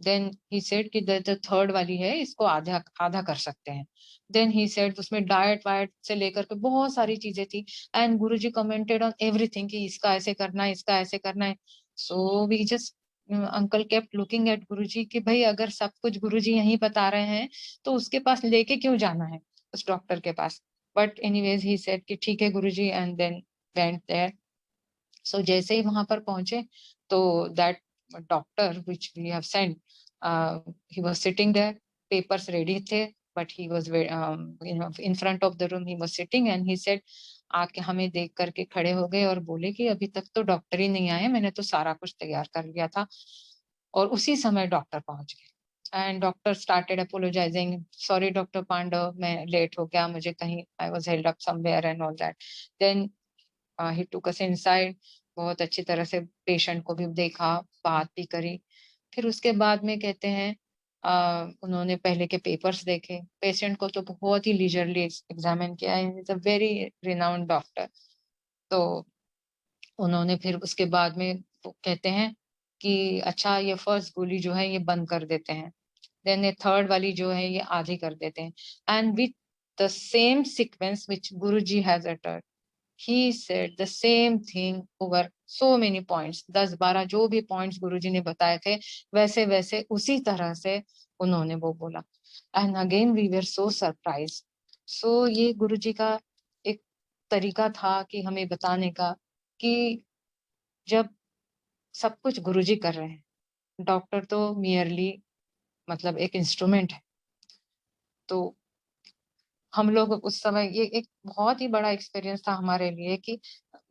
देन ही सेड कि द थर्ड वाली है, इसको आधा आधा कर सकते हैं। देन ही सेड उसमें डाइट वाइट से लेकर के बहुत सारी चीजें थी and Guruji commented on everything कि इसका ऐसे करना है, इसका ऐसे करना है। So we just uncle kept looking at Guruji कि भाई अगर सब कुछ गुरुजी यहीं बता रहे हैं तो उसके पास लेके क्यों जाना है उस डॉक्टर के पास। बट एनीवेज ही सेड कि ठीक है Guruji and then went there. So जैसे ही वहां पर पहुंचे तो that doctor which we have sent, he was sitting there, papers ready थे but he was in front of the room he was sitting and he said, आके हमें देख करके खड़े हो गए और बोले कि अभी तक तो डॉक्टर ही नहीं आए, मैंने तो सारा कुछ तैयार कर लिया था। और उसी समय डॉक्टर पहुंच गए and doctor started apologising, sorry doctor Pandav, मैं लेट हो गया, मुझे कहीं I was held up somewhere and all that. Then he took us inside, बहुत अच्छी तरह से पेशेंट को भी देखा, बात भी करी। फिर उसके बाद में कहते हैं उन्होंने पहले के पेपर्स देखे, पेशेंट को तो बहुत ही लीजरली एग्जामिन किया, is a very renowned doctor. तो उन्होंने फिर उसके बाद में वो कहते हैं कि अच्छा ये फर्स्ट गोली जो है ये बंद कर देते हैं, देन ये थर्ड वाली जो है ये आधी कर देते हैं and with the same sequence which Guruji has uttered, he said the same thing over so many points। 10-12 जो भी पॉइंट्स गुरुजी ने बताए थे वैसे वैसे उसी तरह से उन्होंने वो बोला। And again we were so surprise. So ये गुरुजी का एक तरीका था कि हमें बताने का कि जब सब कुछ गुरुजी कर रहे हैं, डॉक्टर तो मियरली मतलब एक इंस्ट्रूमेंट है। तो हम लोग उस समय ये एक बहुत ही बड़ा एक्सपीरियंस था हमारे लिए कि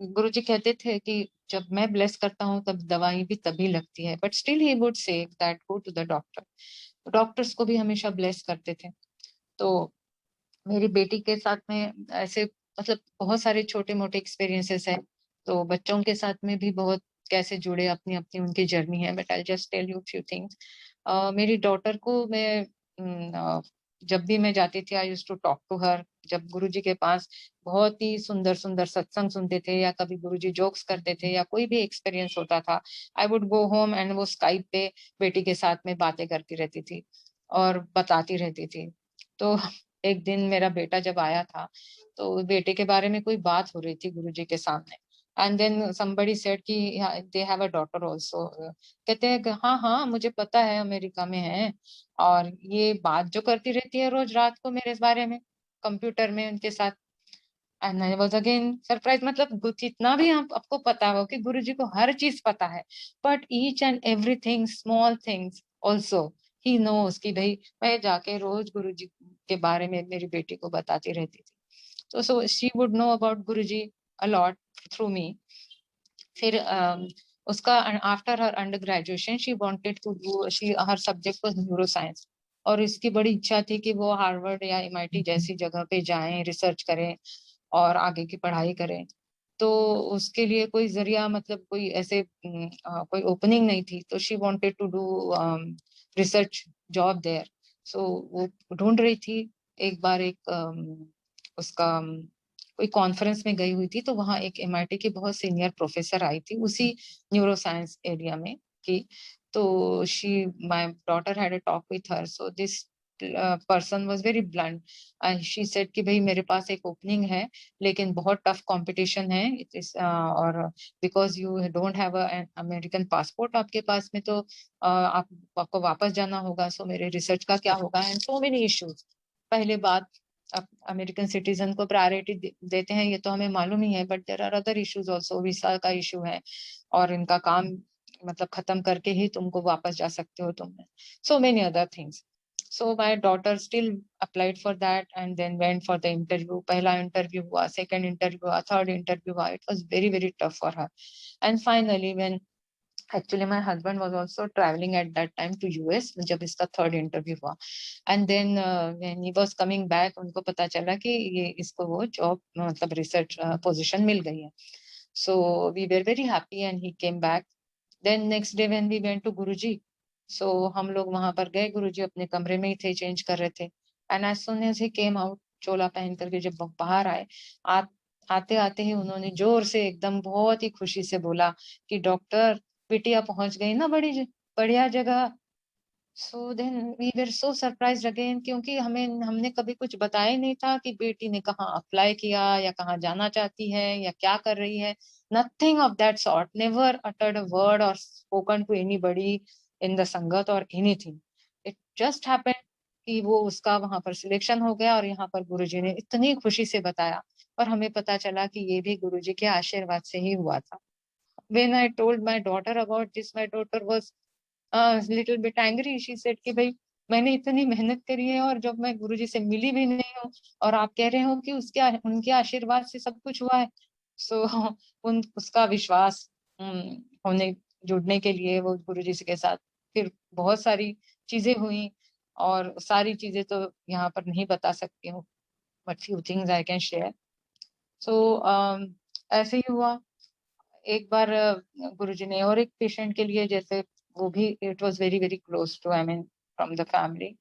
गुरुजी कहते थे कि जब मैं ब्लेस करता हूँ तब दवाई भी तभी लगती है, but still he would say that go to the doctor. Doctors को भी हमेशा ब्लेस करते थे। तो मेरी बेटी के साथ में ऐसे मतलब बहुत सारे छोटे मोटे एक्सपीरियंसेस है। तो बच्चों के साथ में भी बहुत कैसे जुड़े, अपनी अपनी उनकी जर्नी है, but I just tell you few things. मेरी डॉटर को मैं जब भी मैं जाती थी I used to talk to her. जब गुरुजी के पास बहुत ही सुंदर सुंदर सत्संग सुनते थे या कभी गुरुजी जोक्स करते थे या कोई भी एक्सपीरियंस होता था, I would go home and वो स्काइप पे बेटी के साथ में बातें करती रहती थी और बताती रहती थी। तो एक दिन मेरा बेटा जब आया था तो बेटे के बारे में कोई बात हो रही थी गुरुजी के सामने एंड देन somebody said कि they have a daughter also. कहते हैं कि हाँ हाँ मुझे पता है अमेरिका में है और ये बात जो करती रहती है रोज रात को मेरे बारे में कंप्यूटर में उनके साथ। And I was again surprise, मतलब जितना भी आपको पता हो कि गुरुजी को हर चीज पता है, but each and everything small things also he knows कि भाई मैं जाके रोज गुरुजी के बारे में मेरी बेटी को बताती रहती थी। तो so she would know about Guruji a lot through me. फिर उसका after her under graduation she wanted to do, she her subject was neuroscience और इसकी बड़ी इच्छा थी कि वो हार्वर्ड या एमआईटी जैसी जगह पे जाएं, रिसर्च करें और आगे की पढ़ाई करें। तो उसके लिए कोई जरिया मतलब कोई ऐसे कोई ओपनिंग नहीं थी, तो she wanted to do research job there. So वो ढूंढ रही थी। एक बार एक उसका कोई कॉन्फ्रेंस में गई हुई थी, तो वहाँ एक एमआईटी की बहुत सीनियर प्रोफेसर आई थी उसी न्यूरो साइंस एरिया में की। तो she my daughter had a talk with her, so this person was very blunt and she said कि भाई मेरे पास एक ओपनिंग है, लेकिन बहुत टफ कंपटीशन है इट इज, और because you don't have an American passport आपके पास में, तो आपको वापस जाना होगा, सो मेरे रिसर्च का क्या होगा, एंड सो मेनी इश्यूज। पहले बात, अब अमेरिकन सिटीजन को प्रायोरिटी देते हैं ये तो हमें मालूम ही है, but there are other issues also, visa का इशू है, और इनका काम मतलब खत्म करके ही तुमको वापस जा सकते हो तुम, so many other things. So my daughter still applied for that and then went for the interview. पहला इंटरव्यू हुआ, सेकंड इंटरव्यू हुआ, थर्ड इंटरव्यू हुआ, it was very very tough for her. And finally when, actually my husband was also traveling at that time to US जब इसका third interview हुआ, and then when he was coming back उनको पता चला कि ये इसको वो जॉब मतलब रिसर्च पोजीशन मिल गई है। So we were very happy and he came back. Then next day when we went to Guruji, so हम लोग वहां पर गए, गुरुजी अपने कमरे में ही थे, चेंज कर रहे थे, and as soon as he came out, चोला पहन करके जब बाहर आए, आ, आते आते ही उन्होंने जोर से एकदम बहुत ही खुशी से बोला कि डॉक्टर, बिटिया पहुंच गई ना बढ़िया जगह। So then we were so surprised again, क्योंकि हमने कभी कुछ बताया ही नहीं था कि बेटी ने कहाँ अप्लाई किया या कहाँ जाना चाहती है या क्या कर रही है। Nothing of that sort, never uttered a word और spoken to anybody in the sangat और एनीथिंग। इट जस्ट हैपेंड कि वो उसका वहां पर सिलेक्शन हो गया, और यहाँ पर गुरुजी ने इतनी खुशी से बताया, और हमें पता चला कि ये भी गुरुजी के आशीर्वाद से ही हुआ था। When I told my daughter about this, my daughter was little bit angry. She said कि भाई मैंने इतनी मेहनत करी है और जब मैं गुरुजी से मिली भी नहीं हूँ, और आप कह रहे हो कि उसके उनके आशीर्वाद से सब कुछ हुआ है। सो उन उसका विश्वास होने जुड़ने के लिए वो गुरुजी के साथ फिर बहुत सारी चीजें हुई, और सारी चीजें तो यहाँ पर नहीं बता सकती हूँ, but few things I can share. So ऐसे ही हुआ। एक बार गुरुजी ने और एक पेशेंट के लिए, जैसे वो भी it was very very close to, I mean from the family,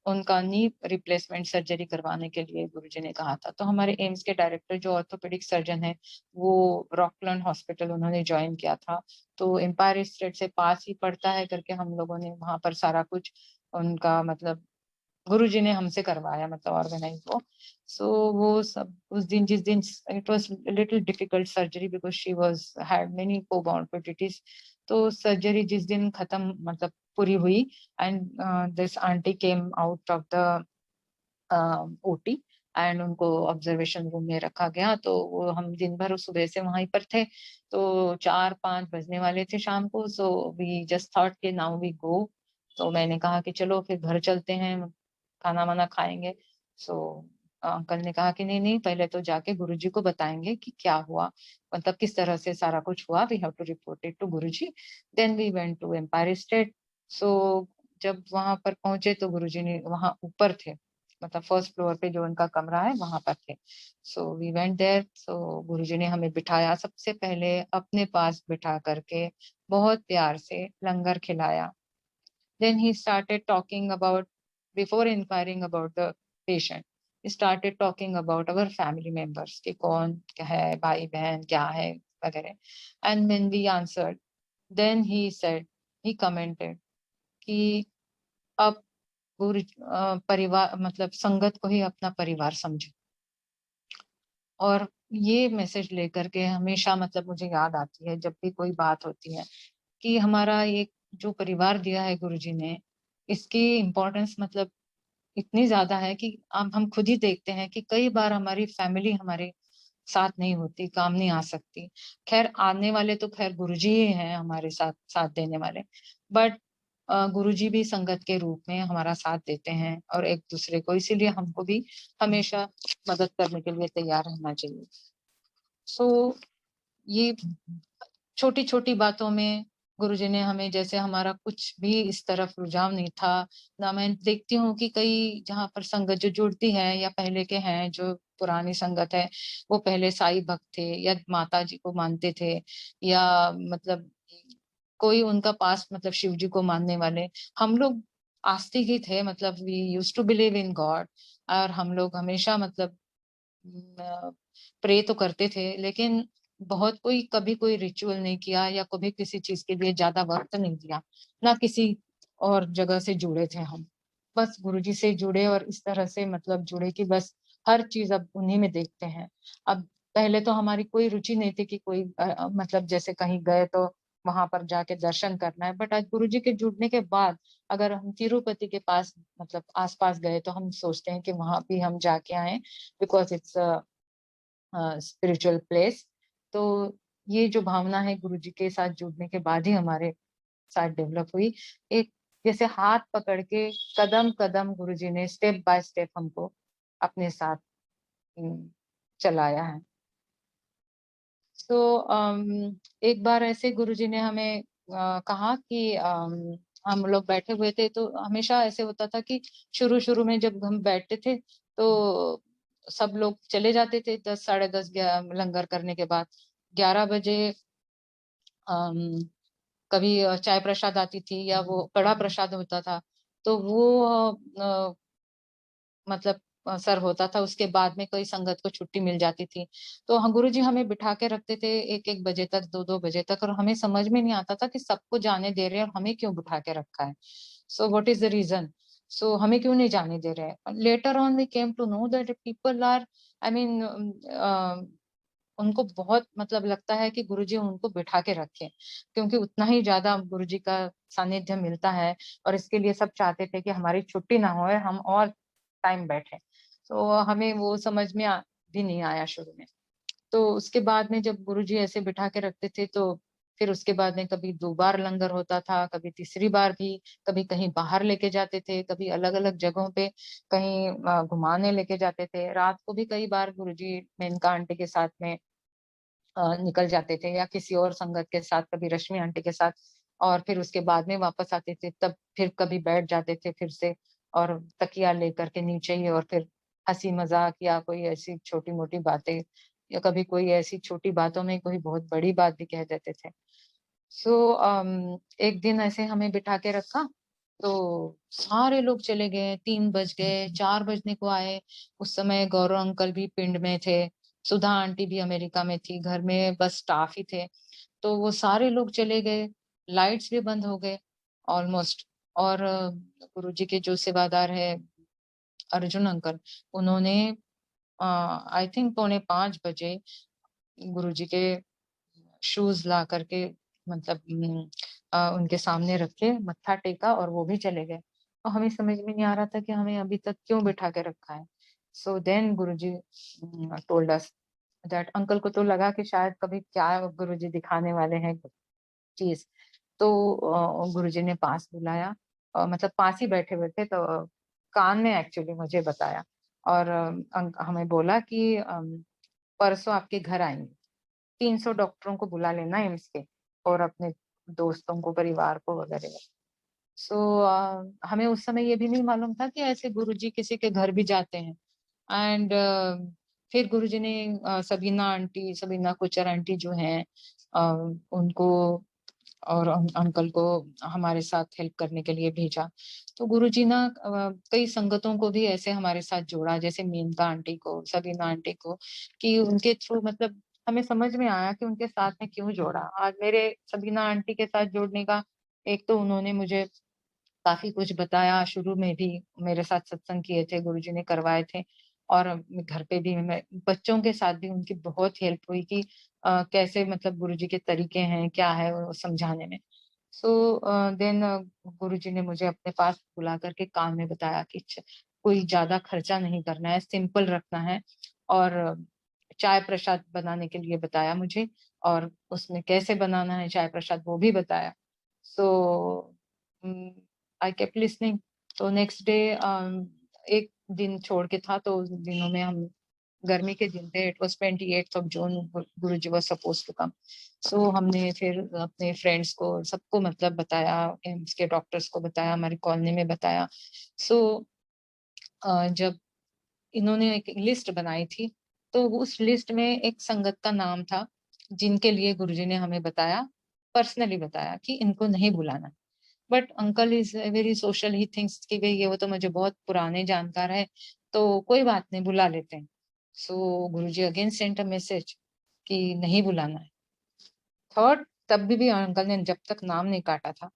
उनका नी रिप्लेसमेंट सर्जरी करवाने के लिए गुरुजी ने कहा था। तो हमारे एम्स के डायरेक्टर जो ऑर्थोपेडिक सर्जन है, वो रॉकलैंड हॉस्पिटल उन्होंने ज्वाइन किया था, तो एम्पायर स्टेट से पास ही पड़ता है करके हम लोगों ने वहां पर सारा कुछ उनका मतलब गुरुजी ने हमसे करवाया, मतलब ऑर्गेनाइज वो। सो वो सब उस दिन, जिस दिन, it was little difficult surgery because she was had many comorbidities. तो सर्जरी जिस दिन खत्म मतलब पूरी हुई, and this aunty came out of the OT, and उनको ऑब्जर्वेशन रूम में रखा गया। तो वो हम दिन भर सुबह से वहीं पर थे, तो 4-5 बजने वाले थे शाम को। सो वी जस्ट थॉट कि नाउ वी गो। तो मैंने कहा कि चलो फिर घर चलते हैं, खाना वाना खाएंगे। सो अंकल ने कहा कि नहीं नहीं, पहले तो जाके गुरुजी को बताएंगे कि क्या हुआ, मतलब किस तरह से सारा कुछ हुआ, we have to report it to Guruji. Then we went to Empire State. So जब वहां पर पहुंचे तो गुरुजी ने वहां ऊपर थे, मतलब फर्स्ट फ्लोर पे जो उनका कमरा है वहां पर थे। So we went there. So Guruji ने हमें बिठाया, सबसे पहले अपने पास बिठा करके बहुत प्यार से लंगर खिलाया। Then he started talking about, before inquiring about the patient, started talking about our family members कि कौन क्या है, भाई बहन क्या है वगैरह। And when we answered, then he said, he commented कि अब परिवार मतलब संगत को ही अपना परिवार समझो। और ये मैसेज लेकर के हमेशा मतलब मुझे याद आती है जब भी कोई बात होती है, कि हमारा एक जो परिवार दिया है गुरुजी ने, इसकी इम्पोर्टेंस मतलब इतनी ज्यादा है कि अब हम खुद ही देखते हैं कि कई बार हमारी फैमिली हमारे साथ नहीं होती, काम नहीं आ सकती। खैर आने वाले तो खैर गुरुजी ही हैं हमारे साथ साथ देने वाले, बट गुरुजी भी संगत के रूप में हमारा साथ देते हैं और एक दूसरे को, इसीलिए हमको भी हमेशा मदद करने के लिए तैयार रहना चाहिए। सो ये छोटी छोटी बातों में गुरुजी ने हमें, जैसे हमारा कुछ भी इस तरफ रुझाव नहीं था ना, मैं देखती हूँ कि कई जहाँ पर संगत जो जुड़ती है या पहले के हैं जो पुरानी संगत है, वो पहले साई भक्त थे या माता जी को मानते थे, या मतलब कोई उनका पास मतलब शिव जी को मानने वाले। हम लोग आस्तिक ही थे, मतलब we use to believe in God, और हम लोग हमेशा मतलब प्रे तो करते थे, लेकिन बहुत कोई कभी कोई रिचुअल नहीं किया या कभी किसी चीज के लिए ज्यादा वक्त नहीं दिया, ना किसी और जगह से जुड़े थे हम। बस गुरुजी से जुड़े और इस तरह से मतलब जुड़े कि बस हर चीज अब उन्हीं में देखते हैं। अब पहले तो हमारी कोई रुचि नहीं थी कि कोई मतलब जैसे कहीं गए तो वहां पर जाके दर्शन करना है, बट आज गुरुजी के जुड़ने के बाद अगर हम तिरुपति के पास मतलब आसपास गए तो हम सोचते हैं कि वहां भी हम जाके आए, बिकॉज इट्स स्पिरिचुअल प्लेस। तो ये जो भावना है गुरुजी के साथ जुड़ने के बाद ही हमारे साथ डेवलप हुई। एक जैसे हाथ पकड़ के कदम कदम गुरुजी ने स्टेप बाय स्टेप हमको अपने साथ चलाया है। तो एक बार ऐसे गुरुजी ने हमें कहा कि हम लोग बैठे हुए थे, तो हमेशा ऐसे होता था कि शुरू शुरू में जब हम बैठते थे तो सब लोग चले जाते थे 10 साढ़े 10 लंगर करने के बाद। 11 बजे अम, कभी चाय प्रसाद आती थी या वो कड़ा प्रसाद होता था, तो वो मतलब सर होता था, उसके बाद में कोई संगत को छुट्टी मिल जाती थी। तो हाँ, गुरुजी हमें बिठा के रखते थे 1-1 बजे तक, 2-2 बजे तक, और हमें समझ में नहीं आता था कि सबको जाने दे रहे हैं और हमें क्यों बिठा के रखा है। So what is the reason? So हमें क्यों नहीं जाने दे रहे हैं? Later on we came to know that people are, I mean, उनको बहुत मतलब लगता है कि गुरुजी उनको बिठा के रखें, क्योंकि उतना ही ज्यादा गुरुजी का सानिध्य मिलता है, और इसके लिए सब चाहते थे कि हमारी छुट्टी ना होए, हम और टाइम बैठे। तो हमें वो समझ में भी नहीं आया शुरू में। तो उसके बाद में जब गुरुजी ऐसे बिठा के रखते थे, तो फिर उसके बाद में कभी 2 बार लंगर होता था, कभी तीसरी बार भी, कभी कहीं बाहर लेके जाते थे, कभी अलग अलग जगहों पे कहीं घुमाने लेके जाते थे। रात को भी कई बार गुरुजी मेनका आंटी के साथ में निकल जाते थे, या किसी और संगत के साथ, कभी रश्मि आंटी के साथ, और फिर उसके बाद में वापस आते थे, तब फिर कभी बैठ जाते थे फिर से, और तकिया लेकर के नीचे ही, और फिर हंसी मजाक या कोई ऐसी छोटी मोटी बातें, या कभी कोई ऐसी छोटी बातों में कोई बहुत बड़ी बात भी कह देते थे। सो एक दिन ऐसे हमें बिठा के रखा, तो सारे लोग चले गए, 3 बज गए, 4 बजने को आए। उस समय गौरव अंकल भी पिंड में थे, सुधा आंटी भी अमेरिका में थी, घर में बस स्टाफ ही थे। तो वो सारे लोग चले गए, लाइट्स भी बंद हो गए ऑलमोस्ट। और गुरुजी के जो सेवादार है अर्जुन अंकल, उन्होंने आई थिंक 4:45 बजे गुरुजी के शूज ला करके मतलब उनके सामने रखे, मत्था टेका, और वो भी चले गए। और हमें समझ में नहीं आ रहा था कि हमें अभी तक क्यों बिठा के रखा है। So then Guruji told us that, uncle को तो लगा कि शायद कभी क्या गुरुजी दिखाने वाले हैं चीज। तो गुरुजी ने पास बुलाया, मतलब पास ही बैठे हुए थे, तो कान में एक्चुअली मुझे बताया, और हमें बोला कि परसों आपके घर आएंगे, 300 डॉक्टरों को बुला लेना एम्स के, और अपने दोस्तों को, परिवार को वगैरह। सो हमें उस समय ये भी नहीं मालूम था कि ऐसे गुरुजी किसी के घर भी जाते हैं। एंड फिर गुरुजी ने सबीना आंटी, सबीना कोचर आंटी जो हैं, उनको और अंकल को हमारे साथ हेल्प करने के लिए भेजा। तो गुरुजी ना कई संगतों को भी ऐसे हमारे साथ जोड़ा, जैसे मेनका आंटी को, सबीना आंटी को, कि उनके थ्रू मतलब हमें समझ में आया कि उनके साथ में क्यों जोड़ा। आज मेरे सबीना आंटी के साथ जोड़ने का, एक तो उन्होंने मुझे काफी कुछ बताया, शुरू में भी मेरे साथ सत्संग किए थे, गुरुजी ने करवाए थे, और घर पे भी मैं बच्चों के साथ भी उनकी बहुत हेल्प हुई कि कैसे मतलब गुरुजी के तरीके हैं, क्या है वो समझाने में। सो देन गुरुजी ने मुझे अपने पास बुला करके कान में बताया कि कोई ज्यादा खर्चा नहीं करना है, सिंपल रखना है, और चाय प्रसाद बनाने के लिए बताया मुझे, और उसमें कैसे बनाना है चाय प्रसाद वो भी बताया। सो आई केप्ट लिसनिंग। तो नेक्स्ट डे एक दिन छोड़ के था, तो उस दिनों में हम, गर्मी के दिन थे, it was 28 June, Guruji was suppose to come. So हमने फिर अपने फ्रेंड्स को, सबको मतलब बताया, एम्स के डॉक्टर्स को बताया, हमारी कॉलोनी में बताया। सो जब इन्होंने एक लिस्ट बनाई थी, तो उस लिस्ट में एक संगत का नाम था, जिनके लिए गुरुजी ने हमें बताया, पर्सनली बताया कि इनको नहीं बुलाना। But uncle is very social, he thinks कि भाई ये वो तो मुझे बहुत पुराने जानकार है, तो कोई बात नहीं, बुला लेते हैं। सो गुरुजी अगेन सेंट अ मैसेज कि नहीं बुलाना है। थर्ड, तब भी अंकल ने जब तक नाम नहीं काटा था,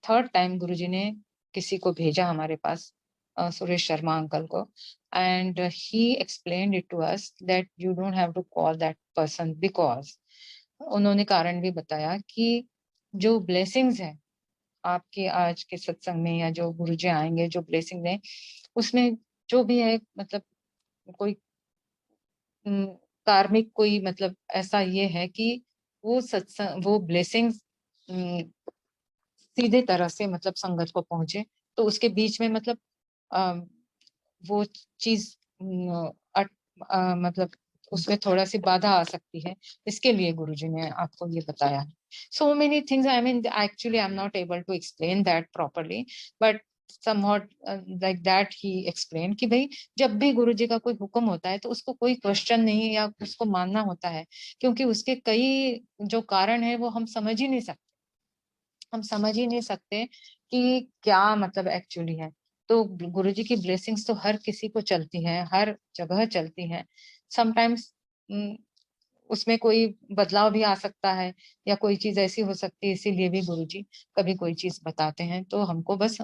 थर्ड टाइम गुरुजी ने किसी को भेजा हमारे पास, सुरेश शर्मा अंकल को, and he explained it to us that you don't have to call that person, because उन्होंने कारण भी बताया कि जो ब्लेसिंग्स है आपके आज के सत्संग में, या जो गुरुजी आएँगे, जो ब्लेसिंग दें, उसमें जो भी है, मतलब कोई उम, कार्मिक कोई, मतलब ऐसा ये है कि वो ब्लेसिंग्स उम, सीधे तरह से मतलब संगत को पहुँचे, तो उसके बीच में मतलब अ, वो चीज़ मतलब उसमें थोड़ा-सी बाधा आ सकती है, इसके लिए गुरुजी ने आपको ये बताया है। So many things, I mean, actually I'm not able to explain that properly, but somewhat like that he explained कि भई जब भी गुरुजी का कोई हुक्म होता है, तो उसको कोई क्वेश्चन नहीं, या उसको मानना होता है, क्योंकि उसके कई जो कारण हैं वो हम समझ ही नहीं सकते। हम समझ ही नहीं सकते कि क्या मतलब एक्चुअली है। तो गुरुजी की ब्लेसिंग्स तो हर किसी को चलती हैं, हर जगह चलती हैं। समटाइम्स उम, उसमें कोई बदलाव भी आ सकता है, या कोई चीज़ ऐसी हो सकती है, इसीलिए भी गुरुजी कभी कोई चीज़ बताते हैं। तो हमको बस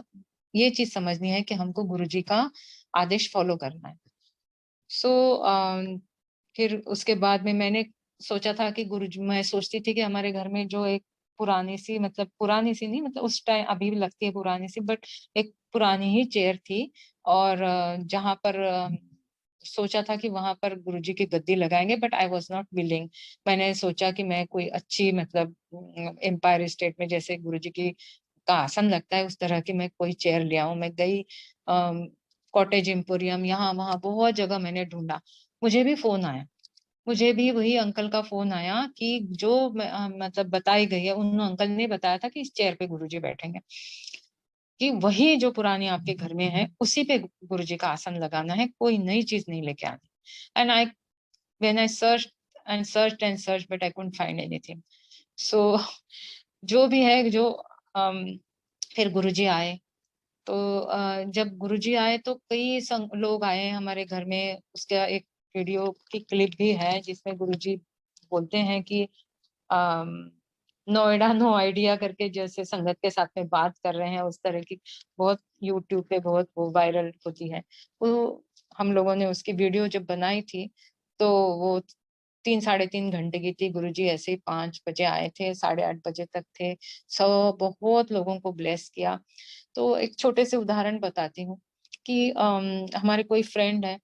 ये चीज़ समझनी है कि हमको गुरुजी का आदेश फ़ॉलो करना है। सो फिर उसके बाद में मैंने सोचा था कि गुरुजी मैं सोचती थी कि हमारे घर में जो एक पुरानी-सी, मतलब पुरानी-सी नहीं, मतलब उस टाइम अभी भी लगती है पुरानी-सी, बट एक पुरानी ही चेयर थी, और जहाँ पर सोचा था कि वहाँ पर गुरुजी की गद्दी लगाएँगे, but I was not willing. मैंने सोचा कि मैं कोई अच्छी, मतलब एम्पायर स्टेट में जैसे गुरुजी की का आसन लगता है, उस तरह की मैं कोई चेयर ले आऊँ। मैं गई कॉटेज एम्पोरियम, यहाँ-वहाँ बहुत जगह मैंने ढूँढा। मुझे भी फ़ोन आया। मुझे भी वही अंकल का फ़ोन आया कि जो मतलब बताई गई है, उन अंकल ने बताया था कि इस चेयर पे गुरुजी बैठेंगे। कि वही जो पुरानी आपके घर में है, उसी पे गुरुजी का आसन लगाना है, कोई नई चीज़ नहीं लेके आनी। And I when I searched and searched, but I couldn't find anything. So जो भी है, जो अम, फिर गुरुजी आए। तो जब गुरुजी आए तो कई लोग आए हमारे घर में। उसका एक वीडियो की क्लिप भी है, जिसमें गुरुजी बोलते हैं कि अम, नोएडा नो आइडिया करके जैसे संगत के साथ में बात कर रहे हैं, उस तरह की बहुत यूट्यूब पे बहुत वो वायरल होती है। तो हम लोगों ने उसकी वीडियो जब बनाई थी, तो वो 3 साढ़े 3 घंटे की थी। गुरुजी ऐसे ही 5 बजे आए थे, साढ़े 8 बजे तक थे। बहुत लोगों को ब्लेस किया। तो एक छोटे से उदाहरण बताती हूँ कि हमारे कोई फ्रेंड है,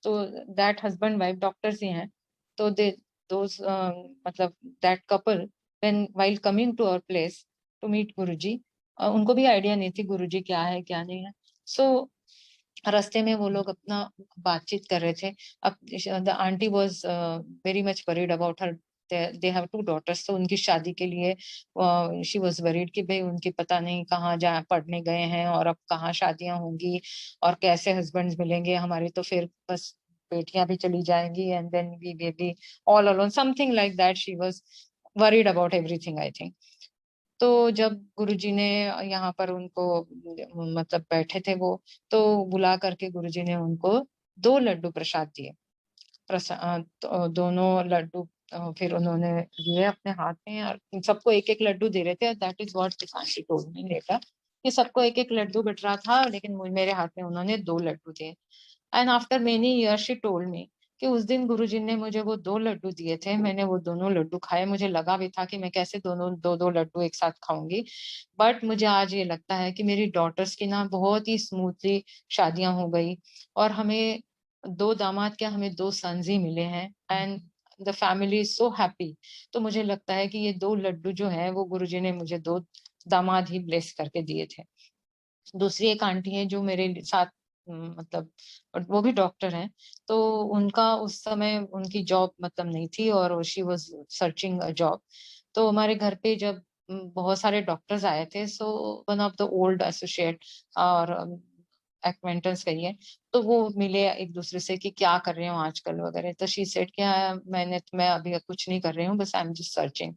तो दैट हस्बैंड वाइफ डॉक्टर्स ही हैं। तो दे दोज़ मतलब that couple when while coming to our place to meet Guruji, उनको भी आइडिया नहीं थी गुरुजी क्या है, क्या नहीं है। सो रास्ते में वो लोग अपना बातचीत कर रहे थे। अब the aunty was very much worried about her, they have 2 daughters, तो उनकी शादी के लिए शी वाज़ वरीड कि भई उनकी पता नहीं कहाँ जा पढ़ने गए हैं, और अब कहाँ शादियाँ होंगी, और कैसे हस्बैंड्स मिलेंगे, हमारी तो फिर बस बेटियाँ भी चली जाएँगी, and then we will be all alone, something like that, she was worried about everything I think. तो जब गुरुजी ने यहाँ पर उनको मतलब बैठे थे वो, तो बुला करके गुरुजी ने उनको 2 लड्डू प्रसाद दिए। तो दोनों लड्डू फिर उन्होंने लिए अपने हाथ में, और सबको एक-एक लड्डू दे रहे थे। That is what aunty told me later, कि सबको एक-एक लड्डू बँट रहा था, लेकिन मेरे हाथ में उन्होंने 2 लड्डू दिए। And after many years she told me कि उस दिन गुरुजी ने मुझे वो 2 लड्डू दिए थे, मैंने वो दोनों लड्डू खाए। मुझे लगा भी था कि मैं कैसे दोनों 2-2 लड्डू एक साथ खाऊँगी। बट मुझे आज ये लगता है कि मेरी डॉटर्स की ना बहुत ही स्मूथली शादियाँ हो गई, और हमें 2 दामाद क्या, हमें 2 सन्स ही मिले हैं, and the family is so happy. तो मुझे लगता है कि ये 2 लड्डू जो हैं, वो गुरुजी ने मुझे 2 दामाद ही ब्लेस करके दिए थे। दूसरी एक आंटी हैं जो मेरे साथ मतलब, और वो भी डॉक्टर हैं। तो उनका उस समय उनकी जॉब मतलब नहीं थी, और she was searching a job. तो हमारे घर पे जब बहुत सारे डॉक्टर्स आए थे, so one of the old associate, और एक्वेंटेंस कहिए, तो वो मिले एक दूसरे से कि क्या कर रहे हो आजकल वगैरह। तो शी सेड कि मैं अभी कुछ नहीं कर रही हूँ, बस आई एम जस्ट सर्चिंग।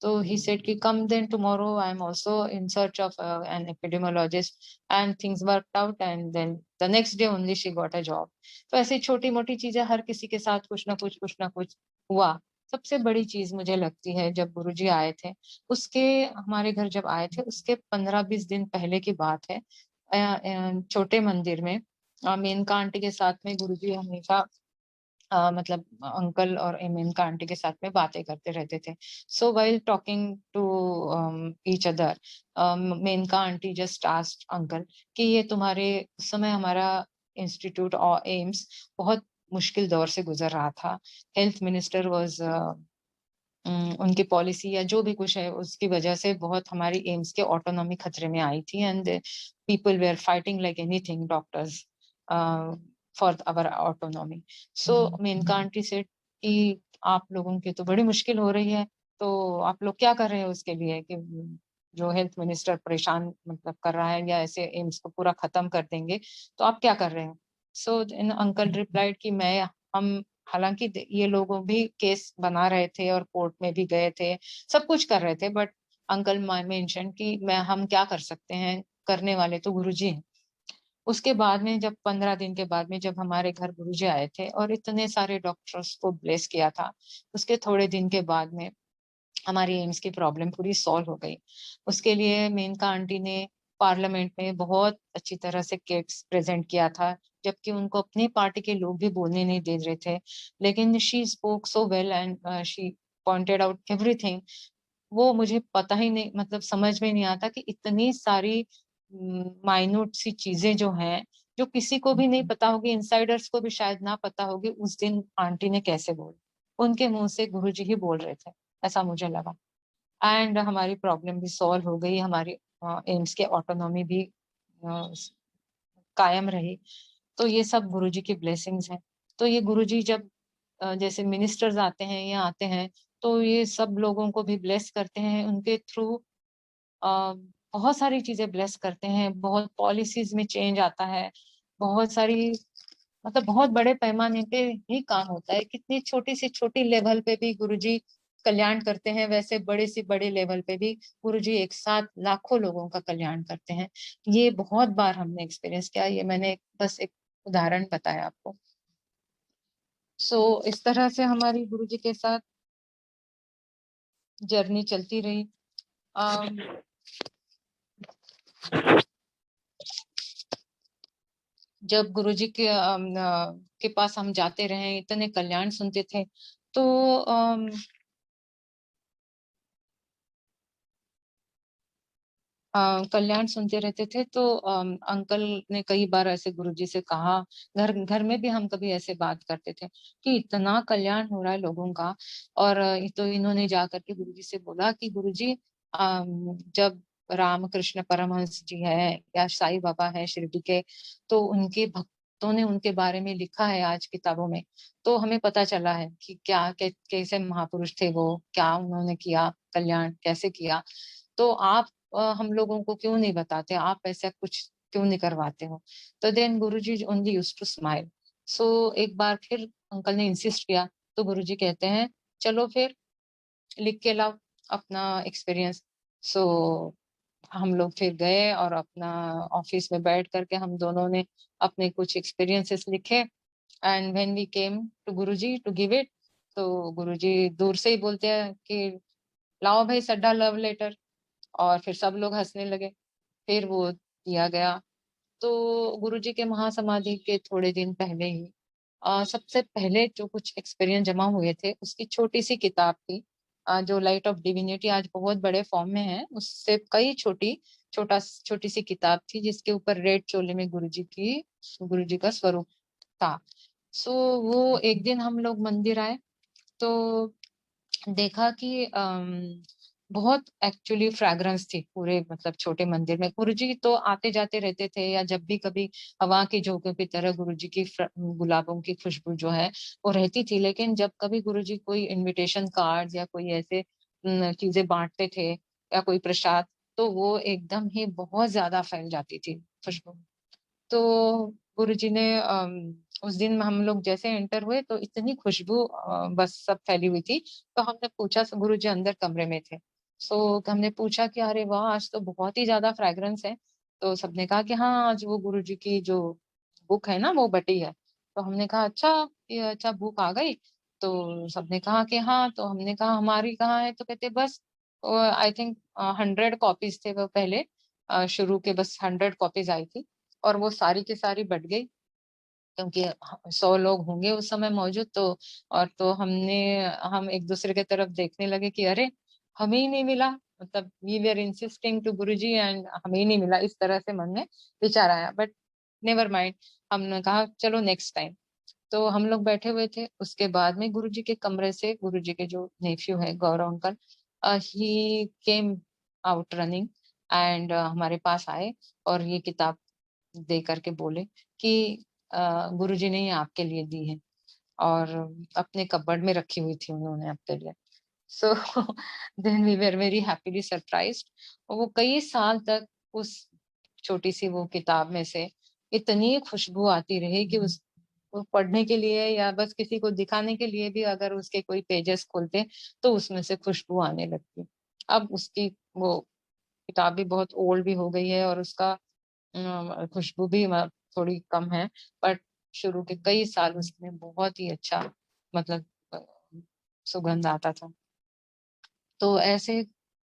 तो ही सेड कि come then tomorrow, I am also in search of an epidemiologist, and things worked out, and then the next day only she got a job. तो ऐसी छोटी मोटी चीजें हर किसी के साथ कुछ ना कुछ हुआ। सबसे बड़ी चीज मुझे लगती है, जब गुरुजी आए थे, उसके हमारे घर जब आए थे उसके 15-20 दिन पहले की बात है। छोटे मंदिर में मेनका आंटी के साथ में गुरुजी हमेशा मतलब अंकल और मेनका आंटी के साथ में बातें करते रहते थे। So while talking to each other, Menka aunty just asked uncle कि ये तुम्हारे उस समय हमारा इंस्टीट्यूट और एम्स बहुत मुश्किल दौर से गुजर रहा था। हेल्थ मिनिस्टर वाज उनकी पॉलिसी या जो भी कुछ है उसकी वजह से बहुत हमारी एम्स की ऑटोनॉमी खतरे में आई थी, and people were fighting like anything, doctors, for our autonomy. So Menka aunty said कि आप लोगों की तो बड़ी मुश्किल हो रही है, तो आप लोग क्या कर रहे हो उसके लिए कि जो हेल्थ मिनिस्टर परेशान मतलब कर रहा है या ऐसे एम्स को पूरा खत्म कर देंगे, तो आप क्या कर रहे हो? सो अंकल रिप्लाइड कि मैं हम हालांकि ये लोगों भी केस बना रहे थे और कोर्ट में भी गए थे, सब कुछ कर रहे थे, बट अंकल मेंशन कि मैं हम क्या कर सकते हैं, करने वाले तो गुरुजी हैं। उसके बाद में जब 15 दिन के बाद में जब हमारे घर गुरुजी आए थे और इतने सारे डॉक्टर्स को ब्लेस किया था, उसके थोड़े दिन के बाद में हमारी एम्स की प्रॉब्लम पूरी सॉल्व हो गई। उसके लिए मेनका आंटी ने पार्लियामेंट में बहुत अच्छी तरह से केस प्रेजेंट किया था, जबकि उनको अपनी पार्टी के लोग भी बोलने नहीं दे रहे थे। लेकिन she spoke so well and she pointed out everything. वो मुझे पता ही नहीं, मतलब समझ में नहीं आता कि इतनी सारी माइन्यूट सी चीजें जो हैं, जो किसी को भी नहीं पता होगी, इनसाइडर्स को भी शायद ना पता होगी, उस दिन आंटी ने कैसे बोली। उनके मुंह से गुरुजी ही बोल रहे थे, ऐसा मुझे लगा। एंड हमारी प्रॉब्लम भी सॉल्व हो गई, हमारी एम्स के ऑटोनॉमी भी अ, कायम रही। तो ये सब गुरुजी की ब्लेसिंग्स हैं। तो ये गुरुजी जब जैसे मिनिस्टर्स आते हैं या आते हैं, तो ये सब लोगों को भी ब्लेस करते हैं उनके थ्रू। बहुत सारी चीजें ब्लेस करते हैं, बहुत पॉलिसीज में चेंज आता है, बहुत सारी मतलब बहुत बड़े पैमाने पे ही काम होता है। कितनी छोटी सी छोटी लेवल पे भी गुरुजी कल्याण करते हैं, वैसे बड़े से बड़े लेवल पे भी गुरुजी एक साथ लाखों लोगों का कल्याण करते हैं। ये बहुत बार हमने एक्सपीरियंस किया, ये मैंने बस एक उदाहरण बताया आपको। सो इस तरह से हमारी गुरुजी के साथ जर्नी चलती रही। अम, जब गुरुजी के पास हम जाते रहे, इतने कल्याण सुनते थे, तो कल्याण सुनते रहते थे, तो अंकल ने कई बार ऐसे गुरुजी से कहा, घर घर में भी हम कभी ऐसे बात करते थे कि इतना कल्याण हो रहा है लोगों का। और तो इन्होंने जा करके गुरुजी से बोला कि गुरुजी, जब रामकृष्ण परमहंस जी है या साईं बाबा है शिरडी के, तो उनके भक्तों ने उनके बारे में लिखा है आज किताबों में। तो हमें पता चला है कि कैसे महापुरुष थे वो, क्या उन्होंने किया कल्याण, कैसे किया। तो आप हम लोगों को क्यों नहीं बताते, आप ऐसा कुछ क्यों नहीं करवाते हो? तो then Guruji only used to smile. So एक बार फिर अंकल ने इंसिस्ट किया, तो गुरुजी कहते हैं चलो फिर लिख के लाओ अपना एक्सपीरियंस। सो हम लोग फिर गए और अपना ऑफिस में बैठ करके हम दोनों ने अपने कुछ एक्सपीरियंसेस लिखे। And when we came to Guruji to give it, तो गुरुजी दूर से ही बोलते हैं कि लाओ भाई सड्डा लव लेटर। और फिर सब लोग हंसने लगे। फिर वो दिया गया। तो गुरुजी के महासमाधि के थोड़े दिन पहले ही सबसे पहले जो कुछ एक्सपीरियंस जमा हुए थे, उसकी छोटी सी किताब थी, जो लाइट ऑफ डिविनिटी आज बहुत बड़े फॉर्म में है, उससे कई छोटी सी किताब थी, जिसके ऊपर रेड चोले में गुरुजी का स्वरूप था। सो वो एक दिन हम लोग मंदिर आए, तो देखा कि बहुत एक्चुअली फ्रैग्रेंस थी पूरे मतलब छोटे मंदिर में। गुरुजी तो आते जाते रहते थे, या जब भी कभी हवा के झोंकों की तरह गुरुजी की गुलाबों की खुशबू जो है वो रहती थी। लेकिन जब कभी गुरुजी कोई इनविटेशन कार्ड या कोई ऐसे चीजें बांटते थे या कोई प्रसाद, तो वो एकदम ही बहुत ज्यादा फैल जाती थी खुशबू। तो गुरुजी ने उस दिन हम लोग जैसे एंटर हुए तो इतनी खुशबू बस सब फैली हुई थी। तो हमने पूछा, गुरुजी अंदर कमरे में थे। सो हमने पूछा कि अरे वाह! आज तो बहुत ही ज़्यादा फ्रेग्रेंस है। तो सबने कहा कि हाँ, आज वो गुरुजी की जो बुक है ना वो बटी है। तो हमने कहा अच्छा, ये अच्छा बुक आ गई? तो सबने कहा कि हाँ, तो हमने कहा हमारी कहाँ है? तो कहते बस आई थिंक 100 कॉपीज़ थे वो पहले शुरू के बस 100 कॉपीज़ आई थी और वो सारी की सारी बँट गई। क्योंकि 100 लोग होंगे उस समय मौजूद तो और तो हम एक-दूसरे की तरफ देखने लगे कि अरे! हमें ही नहीं मिला। मतलब we were insisting to Guruji and हमें ही नहीं मिला। इस तरह से मन में विचार आया बट नेवर माइंड हमने कहा चलो नेक्स्ट टाइम। तो हम लोग बैठे हुए थे। उसके बाद में गुरुजी के कमरे से गुरुजी के जो नेफ्यू है Gaurav uncle he came out running and हमारे पास आए और ये किताब दे करके बोले कि गुरुजी ने ये आपके लिए दी है और अपने कपबोर्ड में रखी हुई थी उन्होंने आपके लिए। So then we were very happily surprised और वो कई साल तक उस छोटी-सी वो किताब में से इतनी खुशबू आती रही कि उस वो पढ़ने के लिए या बस किसी को दिखाने के लिए भी अगर उसके कोई पेजेस खोलते, तो उसमें से खुशबू आने लगती। अब उसकी वो किताब भी बहुत ओल्ड भी हो गई है और उसका खुशबू भी थोड़ी कम है, बट शुरू के कई साल उसमें बहुत ही अच्छा मतलब सुगंध आता था। तो ऐसे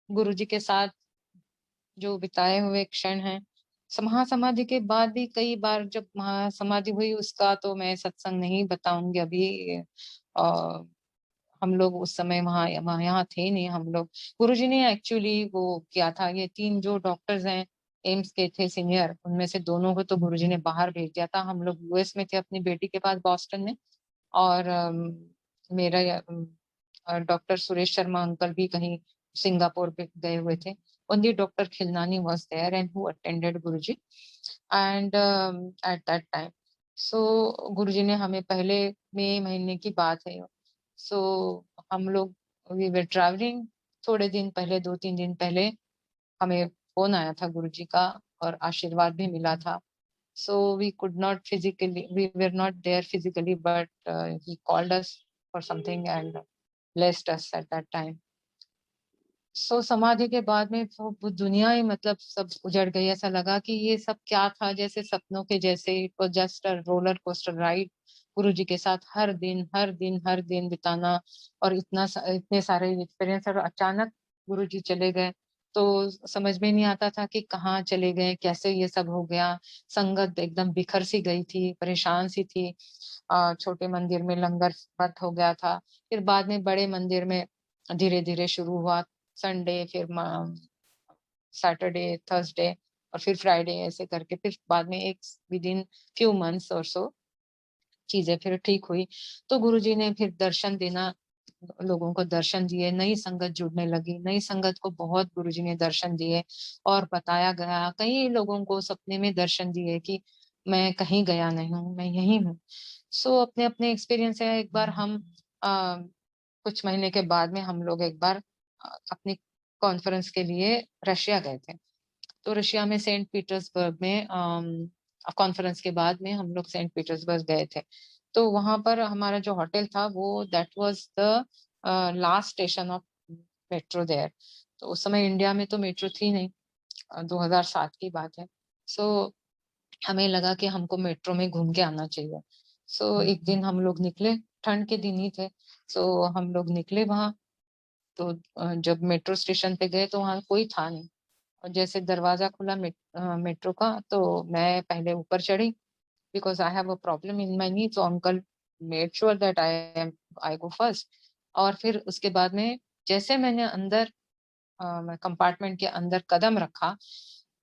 गुरुजी के साथ जो बिताए हुए क्षण हैं, महासमाधि के बाद भी कई बार जब महासमाधि हुई उसका तो मैं सत्संग नहीं बताऊँगी अभी अ, हम लोग उस समय वहाँ यहाँ थे नहीं हम लोग। गुरुजी ने एक्चुअली वो किया था, ये 3 जो डॉक्टर्स हैं, एम्स के थे सीनियर, उनमें से दोनों को तो गुरुजी ने बाहर भेज दिया था। हम लोग यूएस में थे अपनी बेटी के पास बॉस्टन में और मेरा डॉक्टर सुरेश शर्मा अंकल भी कहीं सिंगापुर पे गए हुए थे। Only Dr. Khilnani was there and who attended Guruji and at that time. So गुरुजी ने हमें पहले मई महीने की बात है। सो हम लोग वी वर ट्रैवलिंग थोड़े दिन पहले 2-3 दिन पहले हमें फ़ोन आया था गुरुजी का और आशीर्वाद भी मिला था। So we could not physically we were not there physically but he called us for something and blessed us at that time. समाधि के बाद में वो दुनिया ही मतलब सब उजड़ गई। ऐसा लगा कि ये सब क्या था जैसे सपनों के जैसे it was just a roller coaster ride. Guruji के साथ हर दिन बिताना और इतने सारे एक्सपीरियंस और अचानक गुरुजी चले गए, तो समझ में नहीं आता था कि कहाँ चले गए, कैसे ये सब हो गया। संगत एकदम बिखर सी गई थी, परेशान सी थी। छोटे मंदिर में लंगर बंद हो गया था, फिर बाद में बड़े मंदिर में धीरे-धीरे शुरू हुआ। संडे फिर सैटरडे, थर्सडे और फिर फ्राइडे ऐसे करके फिर बाद में एक विदिन फ्यू मंथ्स और सो चीज़ें फिर ठीक हुई। तो गुरुजी ने फिर दर्शन देना लोगों को दर्शन दिए, नई संगत जुड़ने लगी, नई संगत को बहुत गुरुजी ने दर्शन दिए और बताया गया। कई लोगों को सपने में दर्शन दिए कि मैं कहीं गया नहीं हूँ, मैं यहीं हूँ। अपने-अपने एक्सपीरियंस है एक बार हम अ, कुछ महीने के बाद में हम लोग एक बार अपनी कॉन्फ्रेंस के लिए रशिया गए थे। तो रशिया में सेंट पीटर्सबर्ग में कॉन्फ्रेंस के बाद में हम लोग सेंट पीटर्सबर्ग गए थे। तो वहाँ पर हमारा जो होटल था वो that was the last station of metro there. तो उस समय इंडिया में तो मेट्रो थी नहीं 2007 की बात है। सो हमें लगा कि हमको मेट्रो में घूम के आना चाहिए। एक दिन हम लोग निकले, ठंड के दिन ही थे। हम लोग निकले वहाँ तो जब मेट्रो स्टेशन पे गए तो वहाँ कोई था नहीं और जैसे दरवाज़ा खुला मेट्रो का तो मैं पहले ऊपर चढ़ी because I have a problem in my knee so uncle made sure that I go first और फिर उसके बाद में जैसे मैंने अंदर मैं कंपार्टमेंट के अंदर कदम रखा,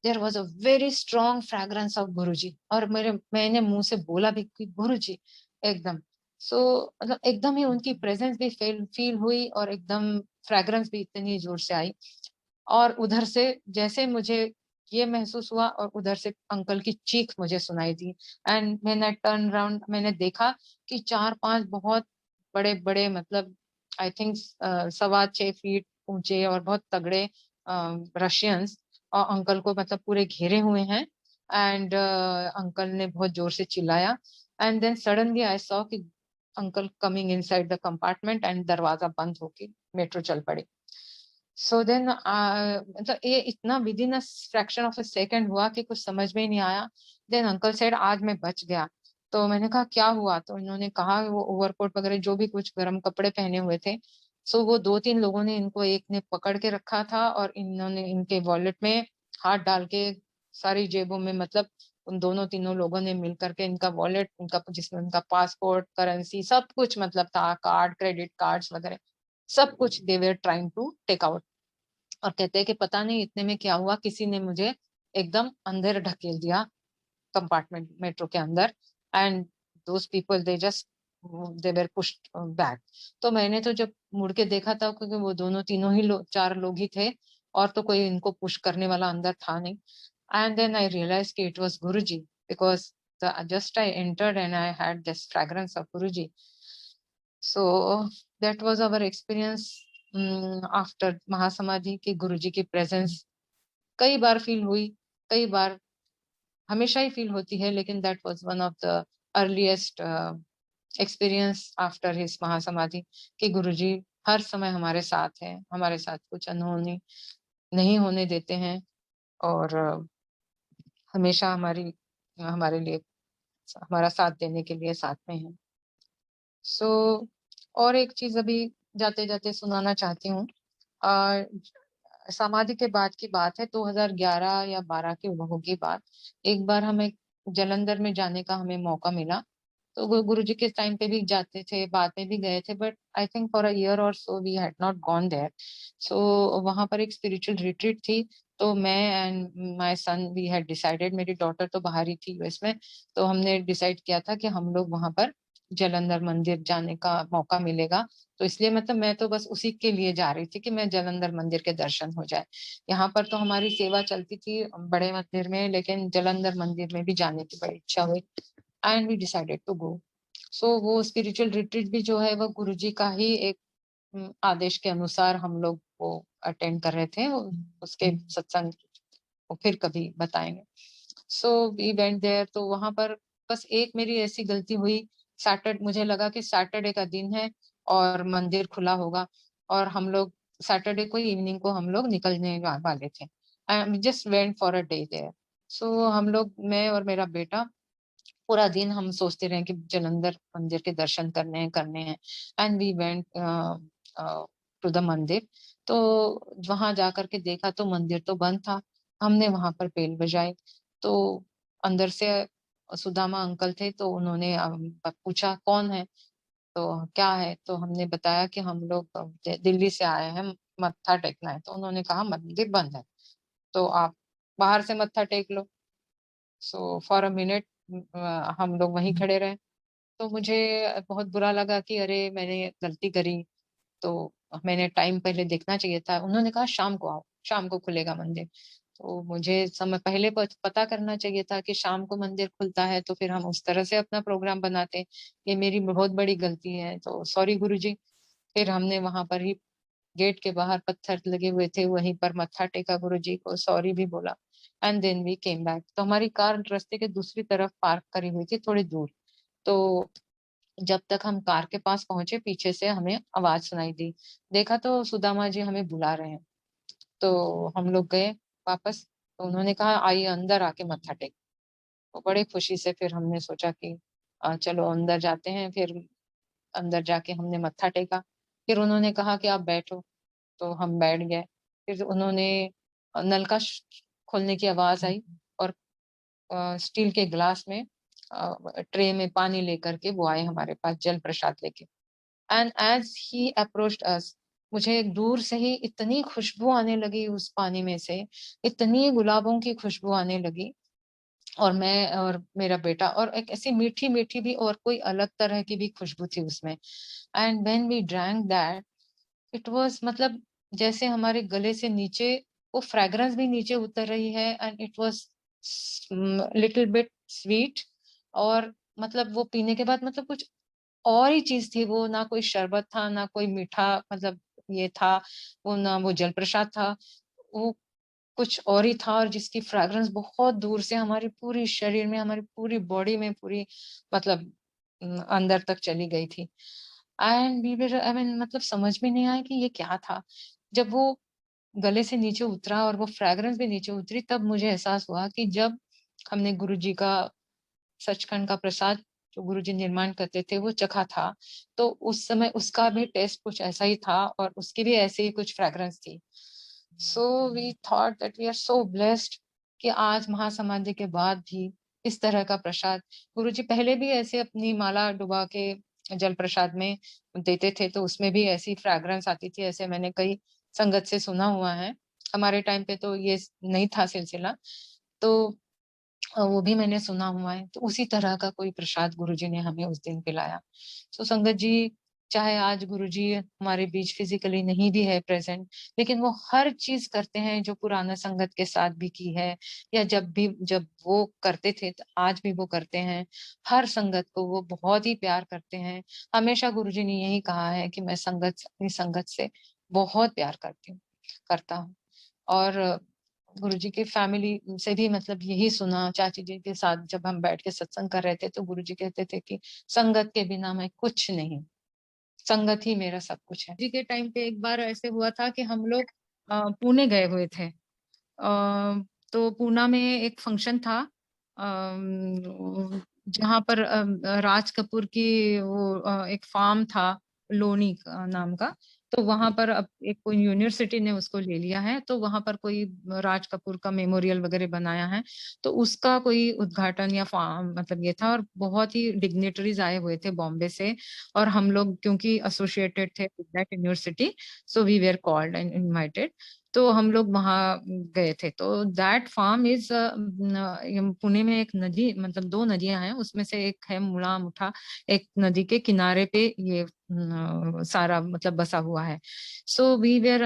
there was a very strong fragrance of Guruji और मैंने मुँह से बोला भी कि गुरुजी एकदम। सो मतलब एकदम ही उनकी प्रेज़ेंस भी फ़ील हुई और एकदम फ्रेग्रेंस भी इतनी ज़ोर से आई और उधर से जैसे मुझे ये महसूस हुआ और उधर से अंकल की चीख मुझे सुनाई दी and when I turn around मैंने देखा कि 4-5 बहुत बड़े-बड़े मतलब आई थिंक सवा 6 फीट ऊँचे और बहुत तगड़े रशियंस अंकल को मतलब पूरे घेरे हुए हैं एंड अंकल ने बहुत जोर से चिल्लाया, and then suddenly I saw कि uncle coming inside the compartment and दरवाजा बंद होके मेट्रो चल पड़ी। सो देन मतलब ये इतना with in a fraction of a second हुआ कि कुछ समझ में ही नहीं आया। देन अंकल सेड आज मैं बच गया। तो मैंने कहा क्या हुआ? तो इन्होंने कहा वो ओवरकोट वगैरह जो भी कुछ गर्म कपड़े पहने हुए थे, सो वो दो तीन लोगों ने इनको, एक ने पकड़ के रखा था और इन्होंने इनके वॉलेट में हाथ डाल के सारी जेबों में, मतलब उन दोनों तीनों लोगों ने मिल करके इनका वॉलेट, उनका जिसमें उनका पासपोर्ट, करेंसी, सब कुछ मतलब था, कार्ड, क्रेडिट कार्ड्स वगैरह सब कुछ they were trying to take out. और कहते हैं कि पता नहीं इतने में क्या हुआ, किसी ने मुझे एकदम अंदर ढकेल दिया कंपार्टमेंट मेट्रो के अंदर, and those people they just they were pushed back. तो मैंने तो जब मुड़ के देखा था, क्योंकि वो दोनों तीनों ही लोग, चार लोग ही थे और तो कोई इनको पुश करने वाला अंदर था नहीं। एंड देन आई रियलाइज कि it was Guruji, because just I entered and I had this fragrance of Guruji. So that was our experience after mahasamadhi, की गुरुजी की प्रेजेंस कई बार फील हुई, कई बार, हमेशा ही फील होती है, लेकिन that was one of the earliest experience after his mahasamadhi, कि गुरुजी हर समय हमारे साथ हैं, हमारे साथ कुछ अनहोनी नहीं होने देते हैं, और हमेशा हमारे लिए, हमारा साथ देने के लिए साथ में है। सो और एक चीज अभी जाते जाते सुनाना चाहती हूँ। अ, समाधि के बाद की बात है, 2011 या 12 की होगी बात। एक बार हमें जालंधर में जाने का हमें मौका मिला। तो गुरुजी के टाइम पे भी जाते थे, बाद में भी गए थे, but I think for a year और so we had not gone there. So वहां पर एक स्पिरिचुअल रिट्रीट थी। तो मैं and my son we had decided, मेरी डॉटर तो बाहर ही थी यूएस में, तो हमने डिसाइड किया था कि हम लोग वहां पर जालंधर मंदिर जाने का मौका मिलेगा। तो इसलिए मतलब मैं तो बस उसी के लिए जा रही थी कि मैं जालंधर मंदिर के दर्शन हो जाए। यहाँ पर तो हमारी सेवा चलती थी बड़े मंदिर में, लेकिन जालंधर मंदिर में भी जाने की बड़ी इच्छा हुई, and we decided to go. So वो स्पिरिचुअल रिट्रीट भी जो है वो गुरुजी का ही एक आदेश के अनुसार हम लोग वो अटेंड कर रहे थे। उसके सत्संग वो फिर कभी बताएंगे। So we went there. तो वहां पर बस एक मेरी ऐसी गलती हुई, सैटरडे, मुझे लगा कि सैटरडे का दिन है और मंदिर खुला होगा, और हम लोग सैटरडे को इवनिंग को हम लोग निकलने वाले थे। I just went for a day there. So हम लोग, मैं और मेरा बेटा, पूरा दिन हम सोचते रहे कि जालंधर मंदिर के दर्शन करने हैं। And we went to the mandir. तो वहां जाकर के देखा तो मंदिर तो बंद था। हमने वहां पर बेल बजाई। तो अंदर से सुदामा अंकल थे, तो उन्होंने पूछा कौन है, तो क्या है, तो हमने बताया कि हम लोग दिल्ली से आए हैं, मत्था टेकना है। तो उन्होंने कहा मंदिर बंद है, तो आप बाहर से मत्था टेक लो। सो फॉर अ मिनट हम लोग वहीं खड़े रहे। तो मुझे बहुत बुरा लगा कि अरे मैंने गलती करी, तो मैंने टाइम पहले देखना चाहिए था। उन्होंने कहा शाम को आओ, शाम को खुलेगा मंदिर। तो मुझे समय पहले पता करना चाहिए था कि शाम को मंदिर खुलता है, तो फिर हम उस तरह से अपना प्रोग्राम बनाते। ये मेरी बहुत बड़ी गलती है, तो सॉरी गुरुजी। फिर हमने वहां पर ही गेट के बाहर पत्थर लगे हुए थे, वहीं पर मत्था टेका गुरुजी को, सॉरी भी बोला, and then we came back. तो हमारी कार रास्ते के दूसरी तरफ पार्क करी हुई थी, थोड़ी दूर। तो जब तक हम कार के पास पहुंचे, पीछे से हमें आवाज सुनाई दी। देखा तो सुदामा जी हमें बुला रहे हैं। तो हम लोग गए वापस। तो उन्होंने कहा आइए अंदर आके मत्था टेक। तो बड़े खुशी से फिर हमने सोचा कि चलो अंदर जाते हैं। फिर अंदर जाके हमने मत्था टेका। फिर उन्होंने कहा कि आप बैठो, तो हम बैठ गए। फिर उन्होंने नल का खोलने की आवाज आई, और स्टील के ग्लास में ट्रे में पानी लेकर के वो आए हमारे पास, जल प्रसाद लेके। एंड एज ही अप्रोच्ड अस, मुझे दूर से ही इतनी खुशबू आने लगी उस पानी में से, इतनी गुलाबों की खुशबू आने लगी। और मैं और मेरा बेटा, और एक ऐसी मीठी मीठी भी और कोई अलग तरह की भी खुशबू थी उसमें। And when we drank that, it was मतलब जैसे हमारे गले से नीचे वो फ्रेग्रेंस भी नीचे उतर रही है, and it was little bit sweet. और मतलब वो पीने के बाद मतलब कुछ और ही चीज थी वो, ना कोई शरबत था, ना कोई मीठा मतलब ये था, वो ना वो जल प्रसाद था। वो कुछ और ही था और जिसकी फ्रेग्रेंस बहुत दूर से हमारे पूरे शरीर में, हमारी पूरी बॉडी में पूरी मतलब अंदर तक चली गई थी। And we were I mean मतलब समझ में नहीं आया कि ये क्या था? जब वो गले से नीचे उतरा और वो फ्रेग्रेंस भी नीचे उतरी, तब मुझे एहसास हुआ कि जब हमने गुरुजी का सचखंड का प्रसाद जो गुरुजी निर्माण करते थे वो चखा था, तो उस समय उसका भी टेस्ट कुछ ऐसा ही था और उसकी भी ऐसी ही कुछ फ्रेग्रेंस थी। So we thought that we are so blessed कि आज महासमाधि के बाद भी इस तरह का प्रसाद गुरुजी पहले भी ऐसे अपनी माला डुबा के जल प्रसाद में देते थे, तो उसमें भी ऐसी फ्रेग्रेंस आती थी, ऐसे मैंने कई संगत से सुना हुआ है। हमारे टाइम पे तो ये नहीं था सिलसिला। तो वो भी मैंने सुना हुआ है। तो उसी तरह का कोई प्रसाद गुरुजी ने हमें उस दिन पिलाया। सो संगत जी, चाहे आज गुरुजी हमारे बीच फिज़िकली नहीं भी है प्रेज़ेंट, लेकिन वो हर चीज़ करते हैं जो पुराना संगत के साथ भी की है या जब वो करते थे तो आज भी वो करते हैं। हर संगत को वो बहुत ही प्यार करते हैं। हमेशा गुरुजी ने यही कहा है कि मैं अपनी संगत से बहुत प्यार करता हूँ। और गुरुजी की फैमिली से भी मतलब यही सुना, चाची जी के साथ जब हम बैठ के सत्संग कर रहे थे, तो गुरुजी कहते थे कि संगत के बिना मैं कुछ नहीं, संगत ही मेरा सब कुछ है। जी के टाइम पे एक बार ऐसे हुआ था कि हम लोग पुणे गए हुए थे। तो पूना में एक फंक्शन था जहाँ पर राज कपूर की वो एक फार्म था लोनी नाम का। तो वहाँ पर अब एक कोई यूनिवर्सिटी ने उसको ले लिया है, तो वहाँ पर कोई राज कपूर का मेमोरियल वगैरह बनाया है। तो उसका कोई उद्घाटन या फार्म मतलब ये था और बहुत ही डिग्निटरीज आए हुए थे बॉम्बे से और हम लोग क्योंकि एसोसिएटेड थे with that university, so we were called and invited. तो हम लोग वहाँ गए थे। तो दैट फार्म इज़ पुणे में एक नदी मतलब 2 नदियाँ हैं, उसमें से एक है मुठा, एक नदी के किनारे पे ये सारा मतलब बसा हुआ है। So we were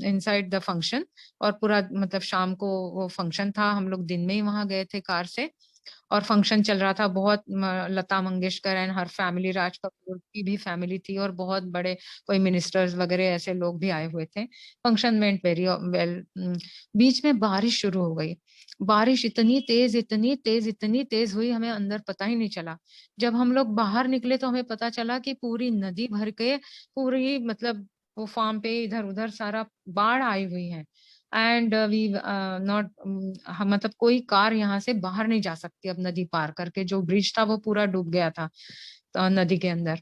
inside the function और पूरा मतलब शाम को वो फंक्शन था, हम लोग दिन में ही वहाँ गए थे कार से। और फंक्शन चल रहा था बहुत Lata Mangeshkar and her family Raj Kapoor की भी फैमिली थी और बहुत बड़े कोई मिनिस्टर्स वगैरह ऐसे लोग भी आए हुए थे। Function went very well. बीच में बारिश शुरू हो गई। बारिश इतनी तेज हुई हमें अंदर पता ही नहीं चला। जब हम लोग बाहर निकले तो हमें पता चला कि पूरी नदी भर के पूरी मतलब वो फार्म पे इधर उधर सारा बाढ़ आई हुई है। एंड वी नॉट मतलब कोई कार यहाँ से बाहर नहीं जा सकती अब नदी पार करके, जो ब्रिज था वो पूरा डूब गया था नदी के अंदर।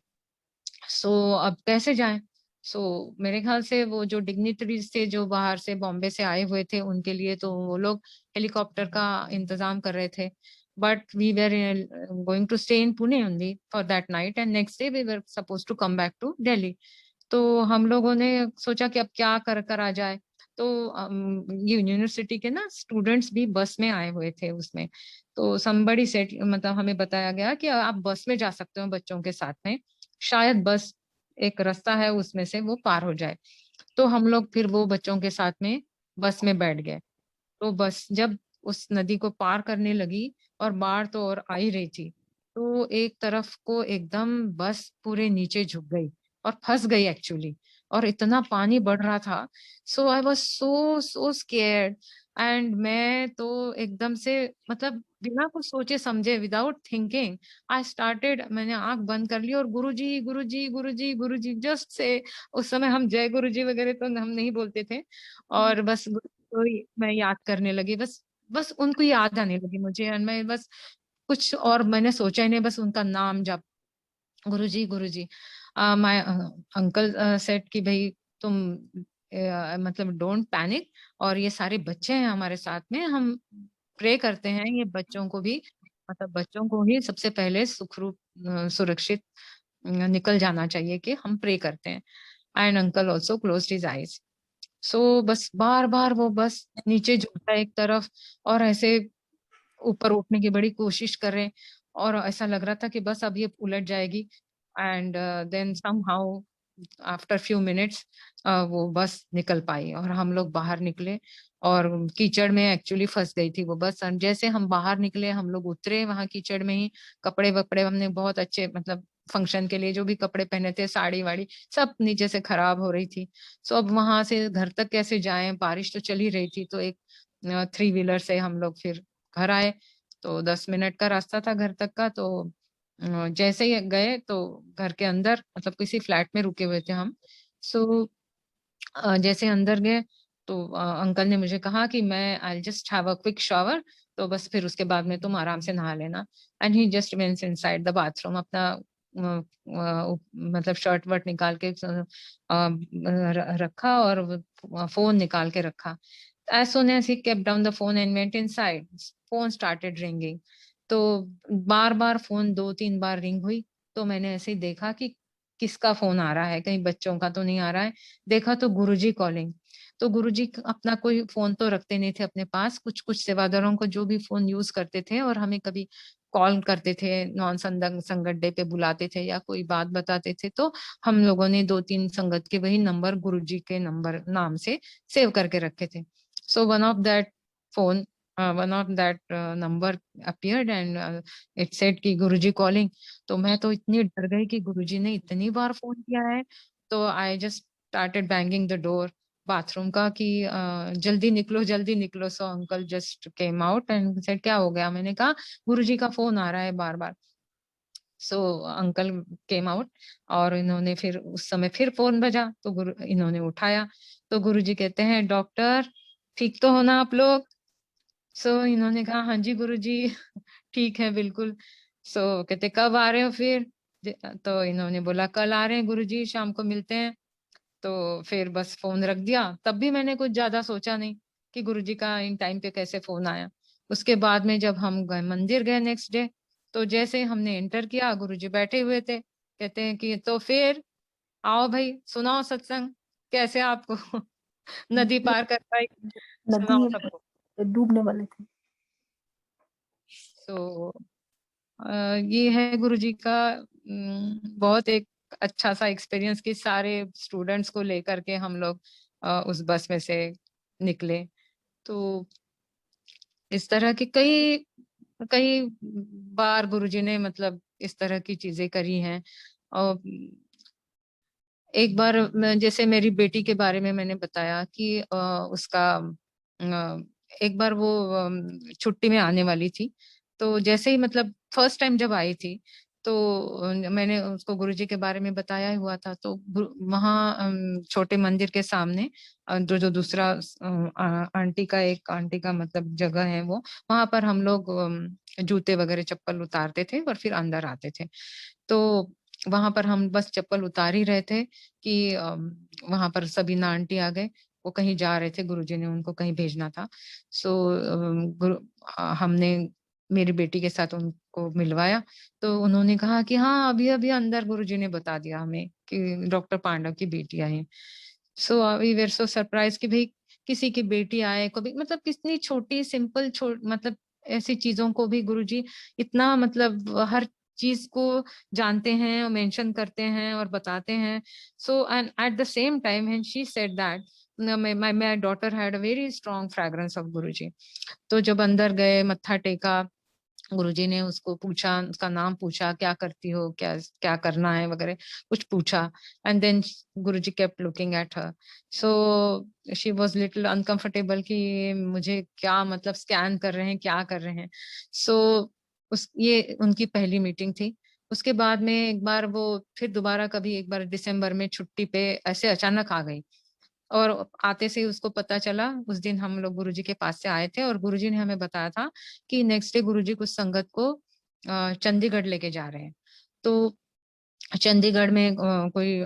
सो अब कैसे जाएं? सो मेरे ख्याल से वो जो डिग्निटरीज थे जो बाहर से बॉम्बे से आए हुए थे उनके लिए तो वो लोग हेलीकॉप्टर का इंतजाम कर रहे थे। But we were going to stay in Pune only for that night and next day we were suppose to come back to Delhi. तो हम लोगों ने सोचा कि अब क्या कर कर आ जाए। तो ये यूनिवर्सिटी के ना स्टूडेंट्स भी बस में आए हुए थे उसमें। तो समबड़ी सेट मतलब हमें बताया गया कि आप बस में जा सकते हो बच्चों के साथ में, शायद बस एक रास्ता है उसमें से वो पार हो जाए। तो हम लोग फिर वो बच्चों के साथ में बस में बैठ गए। तो बस जब उस नदी को पार करने लगी और बाढ़ तो और आ ही रही थी, तो एक तरफ को एकदम बस पूरे नीचे झुक गई और फंस गई एक्चुअली। और इतना पानी बढ़ रहा था। So I was so scared. And मैं तो एकदम से मतलब बिना कुछ सोचे समझे विदाउट थिंकिंग आई स्टार्टेड, मैंने आंख बंद कर ली और गुरुजी गुरुजी गुरुजी गुरुजी जस्ट से। उस समय हम जय गुरुजी वगैरह तो हम नहीं बोलते थे और बस तो मैं याद करने लगी, बस बस उनको याद आने लगी मुझे और मैं बस कुछ और मैंने सोचा ही नहीं, बस उनका नाम जप। गुरुजी गुरुजी। माय अंकल सेड कि भाई तुम मतलब डोंट पैनिक और ये सारे बच्चे हैं हमारे साथ में, हम प्रे करते हैं ये बच्चों को भी मतलब बच्चों को ही सबसे पहले सुखरूप सुरक्षित निकल जाना चाहिए कि हम प्रे करते हैं। And uncle also close his eyes. So बस बार बार वो बस नीचे झुकता है एक तरफ और ऐसे ऊपर उठने की बड़ी कोशिश कर रहे हैं और ऐसा लग रहा था कि बस अब ये उलट जाएगी। And then somehow after few minutes वो बस निकल पाई और हम लोग बाहर निकले और कीचड़ में एक्चुअली फंस गई थी वो बस। और जैसे हम बाहर निकले हम लोग उतरे वहां कीचड़ में ही, कपड़े वपड़े हमने बहुत अच्छे मतलब फंक्शन के लिए जो भी कपड़े पहने थे साड़ी वाड़ी सब नीचे से खराब हो रही थी। सो अब वहां से घर तक कैसे जाएं, बारिश तो चल ही रही थी। तो एक थ्री व्हीलर से हम लोग फिर घर आए। तो 10 मिनट का रास्ता था घर तक का। तो जैसे ही गए तो घर के अंदर मतलब किसी फ्लैट में रुके हुए थे हम। सो जैसे अंदर गए तो अंकल ने मुझे कहा कि मैं I just have a quick shower, तो बस फिर उसके बाद में तुम आराम से नहा लेना। And he just went inside the bathroom, अपना मतलब शर्ट वर्ट निकाल के रखा और फोन निकाल के रखा। As soon as he kept down the phone and went inside, phone started ringing. तो बार बार फोन 2-3 बार रिंग हुई। तो मैंने ऐसे ही देखा कि किसका फोन आ रहा है, कहीं बच्चों का तो नहीं आ रहा है। देखा तो गुरुजी कॉलिंग। तो गुरुजी अपना कोई फोन तो रखते नहीं थे अपने पास, कुछ कुछ सेवादारों को जो भी फोन यूज करते थे और हमें कभी कॉल करते थे, नॉन संदंग संगड्डे पे बुलाते थे या कोई बात बताते थे, तो हम लोगों ने 2-3 संगत के वही नंबर गुरुजी के नंबर नाम से सेव करके रखे थे। So phone, one of that number appeared and it said कि गुरुजी कॉलिंग। तो मैं तो इतनी डर गई कि गुरुजी ने इतनी बार फोन किया है। तो I just started banging the door bathroom का कि जल्दी निकलो जल्दी निकलो। So uncle just came out and said क्या हो गया। मैंने कहा गुरुजी का फोन आ रहा है बार बार। सो अंकल केम आउट और इन्होंने फिर उस समय फिर फोन बजा तो गुरु इन्होंने उठाया। तो गुरुजी कहते हैं डॉक्टर ठीक तो हो ना आप लोग। सो इन्होंने कहा हाँ जी गुरुजी ठीक है बिल्कुल। सो कहते कब आ रहे हो फिर। तो इन्होंने बोला कल आ रहे हैं गुरुजी, शाम को मिलते हैं। तो फिर बस फोन रख दिया। तब भी मैंने कुछ ज्यादा सोचा नहीं कि गुरुजी का इन टाइम पे कैसे फोन आया। उसके बाद में जब हम गए मंदिर गए नेक्स्ट डे, तो जैसे ही हमने एंटर किया गुरुजी बैठे हुए थे। कहते हैं कि तो फिर आओ भाई सुनाओ सत्संग, कैसे आपको नदी पार कर पाई, नदी सुनाओ सबको। डूबने वाले थे। तो ये है गुरुजी का बहुत एक अच्छा सा एक्सपीरियंस कि सारे स्टूडेंट्स को लेकर के हम लोग उस बस में से निकले। तो इस तरह की कई कई बार गुरुजी ने मतलब इस तरह की चीजें करी हैं। और एक बार जैसे मेरी बेटी के बारे में मैंने बताया कि उसका एक बार वो छुट्टी में आने वाली थी। तो जैसे ही मतलब फर्स्ट टाइम जब आई थी तो मैंने उसको गुरुजी के बारे में बताया ही हुआ था। तो वहाँ छोटे मंदिर के सामने जो जो दूसरा आंटी का एक आंटी का मतलब जगह है वो, वहां पर हम लोग जूते वगैरह चप्पल उतारते थे और फिर अंदर आते थे। तो वहां पर हम बस चप्पल उतार ही रहे थे कि वहां पर सबीना आंटी आ गए। वो कहीं जा रहे थे, गुरुजी ने उनको कहीं भेजना था। सो हमने मेरी बेटी के साथ उनको मिलवाया। तो उन्होंने कहा कि हाँ अभी अभी अंदर गुरुजी ने बता दिया हमें कि डॉक्टर पांडव की बेटी आई है। So we were so surprise कि भाई किसी की बेटी आए कभी, मतलब कितनी छोटी सिंपल मतलब ऐसी चीजों को भी गुरुजी इतना मतलब हर चीज को जानते हैं और मेंशन करते हैं और बताते हैं। So and at the same time when she said that my daughter had a very strong fragrance of Guruji. तो जब अंदर गए मत्था टेका, गुरुजी ने उसको पूछा, उसका नाम पूछा, क्या करती हो, क्या क्या करना है वगैरह कुछ पूछा। And then Guruji kept looking at her. So she was little uncomfortable कि मुझे क्या मतलब स्कैन कर रहे हैं क्या कर रहे हैं। सो उस ये उनकी पहली मीटिंग थी। उसके बाद में एक बार वो फिर दोबारा कभी एक बार दिसंबर में छुट्टी पे ऐसे अचानक आ गई। और आते से ही उसको पता चला, उस दिन हम लोग गुरुजी के पास से आए थे और गुरुजी ने हमें बताया था कि नेक्स्ट डे गुरुजी कुछ संगत को चंडीगढ़ लेके जा रहे हैं। तो चंडीगढ़ में कोई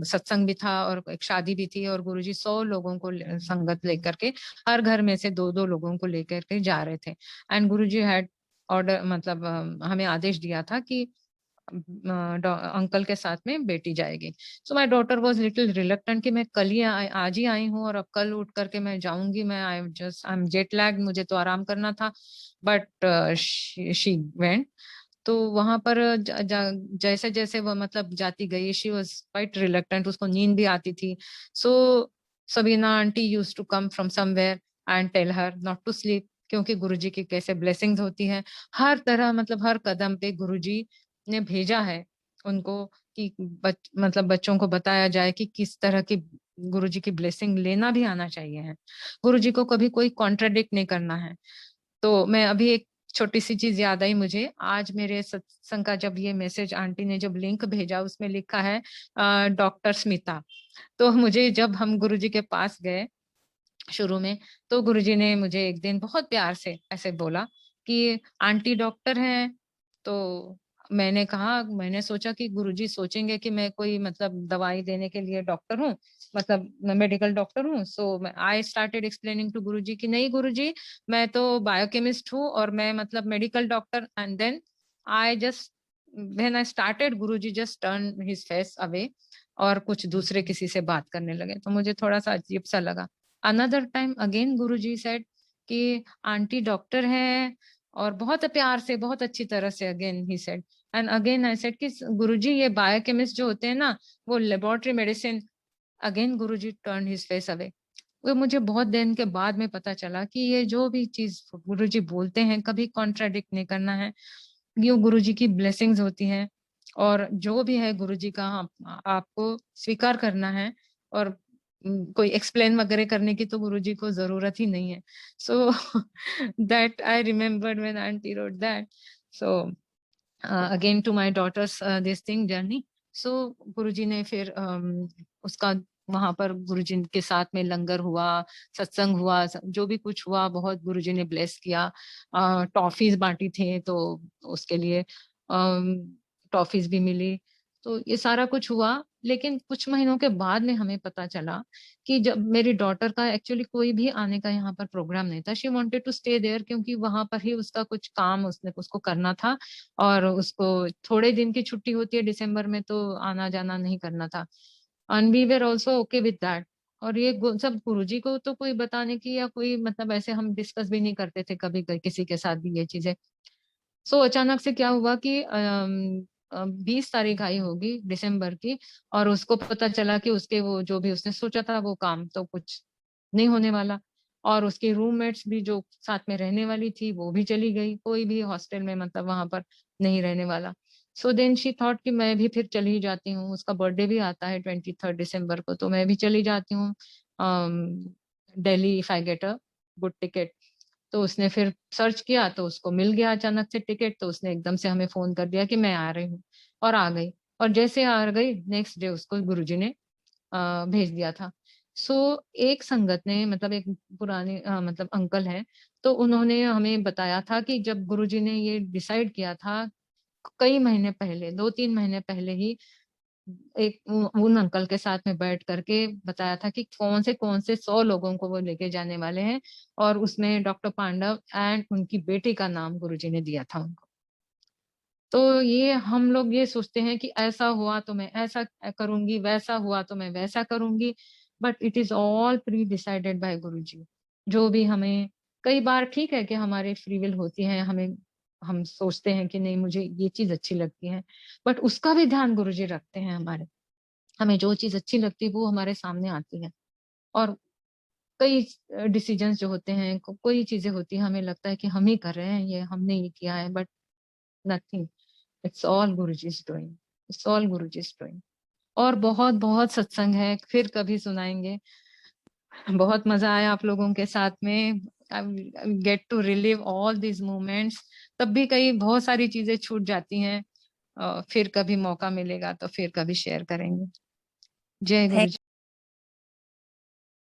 सत्संग भी था और एक शादी भी थी और गुरुजी 100 लोगों को संगत लेकर के हर घर में से दो दो लोगों को लेकर के जा रहे थे। एंड गुरुजी हैड ऑर्डर मतलब हमें आदेश दिया था कि अंकल के साथ में बेटी जाएगी। सो my daughter was little reluctant कि मैं कल ही आज ही आई हूँ और अब कल उठ करके मैं जाऊंगी, मैं आई एम जेट लैग, मुझे तो आराम करना था। But she went. तो वहां पर जैसे जैसे वो मतलब जाती गई शी वाज क्वाइट रिलक्टेंट, उसको नींद भी आती थी। So Sabina aunty used to come from somewhere and tell her not to sleep, क्योंकि गुरुजी की कैसे ब्लेसिंग्स होती हैं हर तरह, मतलब हर कदम पे गुरुजी ने भेजा है उनको कि मतलब बच्चों को बताया जाए कि किस तरह की गुरुजी की ब्लेसिंग लेना भी आना चाहिए है। गुरुजी को कभी कोई कॉन्ट्राडिक्ट नहीं करना है। तो मैं अभी एक छोटी सी चीज याद आई मुझे, आज मेरे सत्संग का जब ये मैसेज आंटी ने जब लिंक भेजा उसमें लिखा है डॉक्टर स्मिता। तो मुझे जब हम गुरुजी के पास गए शुरू में, तो गुरुजी ने मुझे एक दिन बहुत प्यार से ऐसे बोला कि आंटी डॉक्टर हैं। तो मैंने कहा, मैंने सोचा कि गुरुजी सोचेंगे कि मैं कोई मतलब दवाई देने के लिए डॉक्टर हूँ, मतलब मैं मेडिकल डॉक्टर हूँ। सो आई स्टार्टेड एक्सप्लेनिंग टू गुरुजी कि नहीं गुरुजी, मैं तो बायोकेमिस्ट हूँ और मैं मतलब medical doctor. And then I just when I started, Guruji just turn his face away और कुछ दूसरे किसी से बात करने लगे। तो मुझे थोड़ा सा अजीब सा लगा। अनदर टाइम अगेन गुरुजी सेड कि आंटी डॉक्टर है, और बहुत प्यार से बहुत अच्छी तरह से again he said. And again I said कि गुरुजी ये बायोकेमिस्ट जो होते हैं ना, वो लेबोरेटरी मेडिसिन। अगेन गुरुजी टर्न हिज फेस अवे। वो मुझे बहुत दिन के बाद में पता चला कि ये जो भी चीज गुरुजी बोलते हैं कभी कॉन्ट्राडिक्ट नहीं करना है। ये गुरुजी की ब्लेसिंग्स होती हैं, और जो भी है गुरुजी का आपको स्वीकार करना है। और कोई एक्सप्लेन वगैरह करने की तो गुरुजी को जरूरत ही नहीं है। So that I remembered when aunty wrote that. So again to my daughters this thing journey. So Guruji ने फिर उसका वहां पर गुरुजी के साथ में लंगर हुआ, सत्संग हुआ, जो भी कुछ हुआ बहुत गुरुजी ने ब्लेस किया। टॉफीज बांटी थे तो उसके लिए टॉफीज भी मिली। तो ये सारा कुछ हुआ। लेकिन कुछ महीनों के बाद में हमें पता चला कि जब मेरी डॉटर का एक्चुअली कोई भी आने का यहाँ पर प्रोग्राम नहीं था। She wanted to stay there, क्योंकि वहां पर ही उसका कुछ काम उसने उसको करना था। और उसको थोड़े दिन की छुट्टी होती है दिसंबर में, तो आना जाना नहीं करना था। And we were also okay with that. और ये सब गुरुजी को तो कोई बताने की या कोई मतलब ऐसे हम डिस्कस भी नहीं करते थे कभी किसी के साथ भी ये चीजें। सो अचानक से क्या हुआ कि 20 तारीख आई होगी दिसंबर की, और उसको पता चला कि उसके वो जो भी उसने सोचा था वो काम तो कुछ नहीं होने वाला। और उसकी रूममेट्स भी जो साथ में रहने वाली थी वो भी चली गई, कोई भी हॉस्टल में मतलब वहां पर नहीं रहने वाला। सो देन शी थॉट कि मैं भी फिर चली जाती हूँ, उसका बर्थडे भी आता है 23 दिसंबर को, तो मैं भी चली जाती हूँ Delhi if I get a good ticket. तो उसने फिर सर्च किया तो उसको मिल गया अचानक से टिकट, तो उसने एकदम से हमें फोन कर दिया कि मैं आ रही हूँ, और आ गई। और जैसे आ गई नेक्स्ट डे उसको गुरुजी ने भेज दिया था। सो एक संगत ने मतलब एक पुराने मतलब अंकल है, तो उन्होंने हमें बताया था कि जब गुरुजी ने ये डिसाइड किया था कई महीने पहले, 2-3 महीने पहले ही, एक उन अंकल के साथ में बैठ करके बताया था कि कौन से 100 लोगों को वो लेके जाने वाले हैं। और उसमें डॉक्टर पांडव एंड उनकी बेटी का नाम गुरुजी ने दिया था उनको। तो ये हम लोग ये सोचते हैं कि ऐसा हुआ तो मैं ऐसा करूंगी, वैसा हुआ तो मैं वैसा करूंगी। But it is all pre decided by Guruji. जो भी हमें, कई बार ठीक है कि हमारे फ्री विल होती है, हमें हम सोचते हैं कि नहीं मुझे ये चीज अच्छी लगती है, बट उसका भी ध्यान गुरुजी रखते हैं हमारे। हमें जो चीज अच्छी लगती है वो हमारे सामने आती है। और कई डिसीजंस जो होते हैं, कोई चीजें होती है हमें लगता है कि हम ही कर रहे हैं, ये हमने ये किया है, but nothing, it's all Guruji's doing, it's all Guruji's doing. और बहुत बहुत सत्संग है, फिर कभी सुनाएंगे। बहुत मजा आया आप लोगों के साथ में। Get to relive all these moments. तब भी कई बहुत सारी चीजें छूट जाती हैं। फिर कभी मौका मिलेगा तो फिर कभी शेयर करेंगे। जय गुरु जी।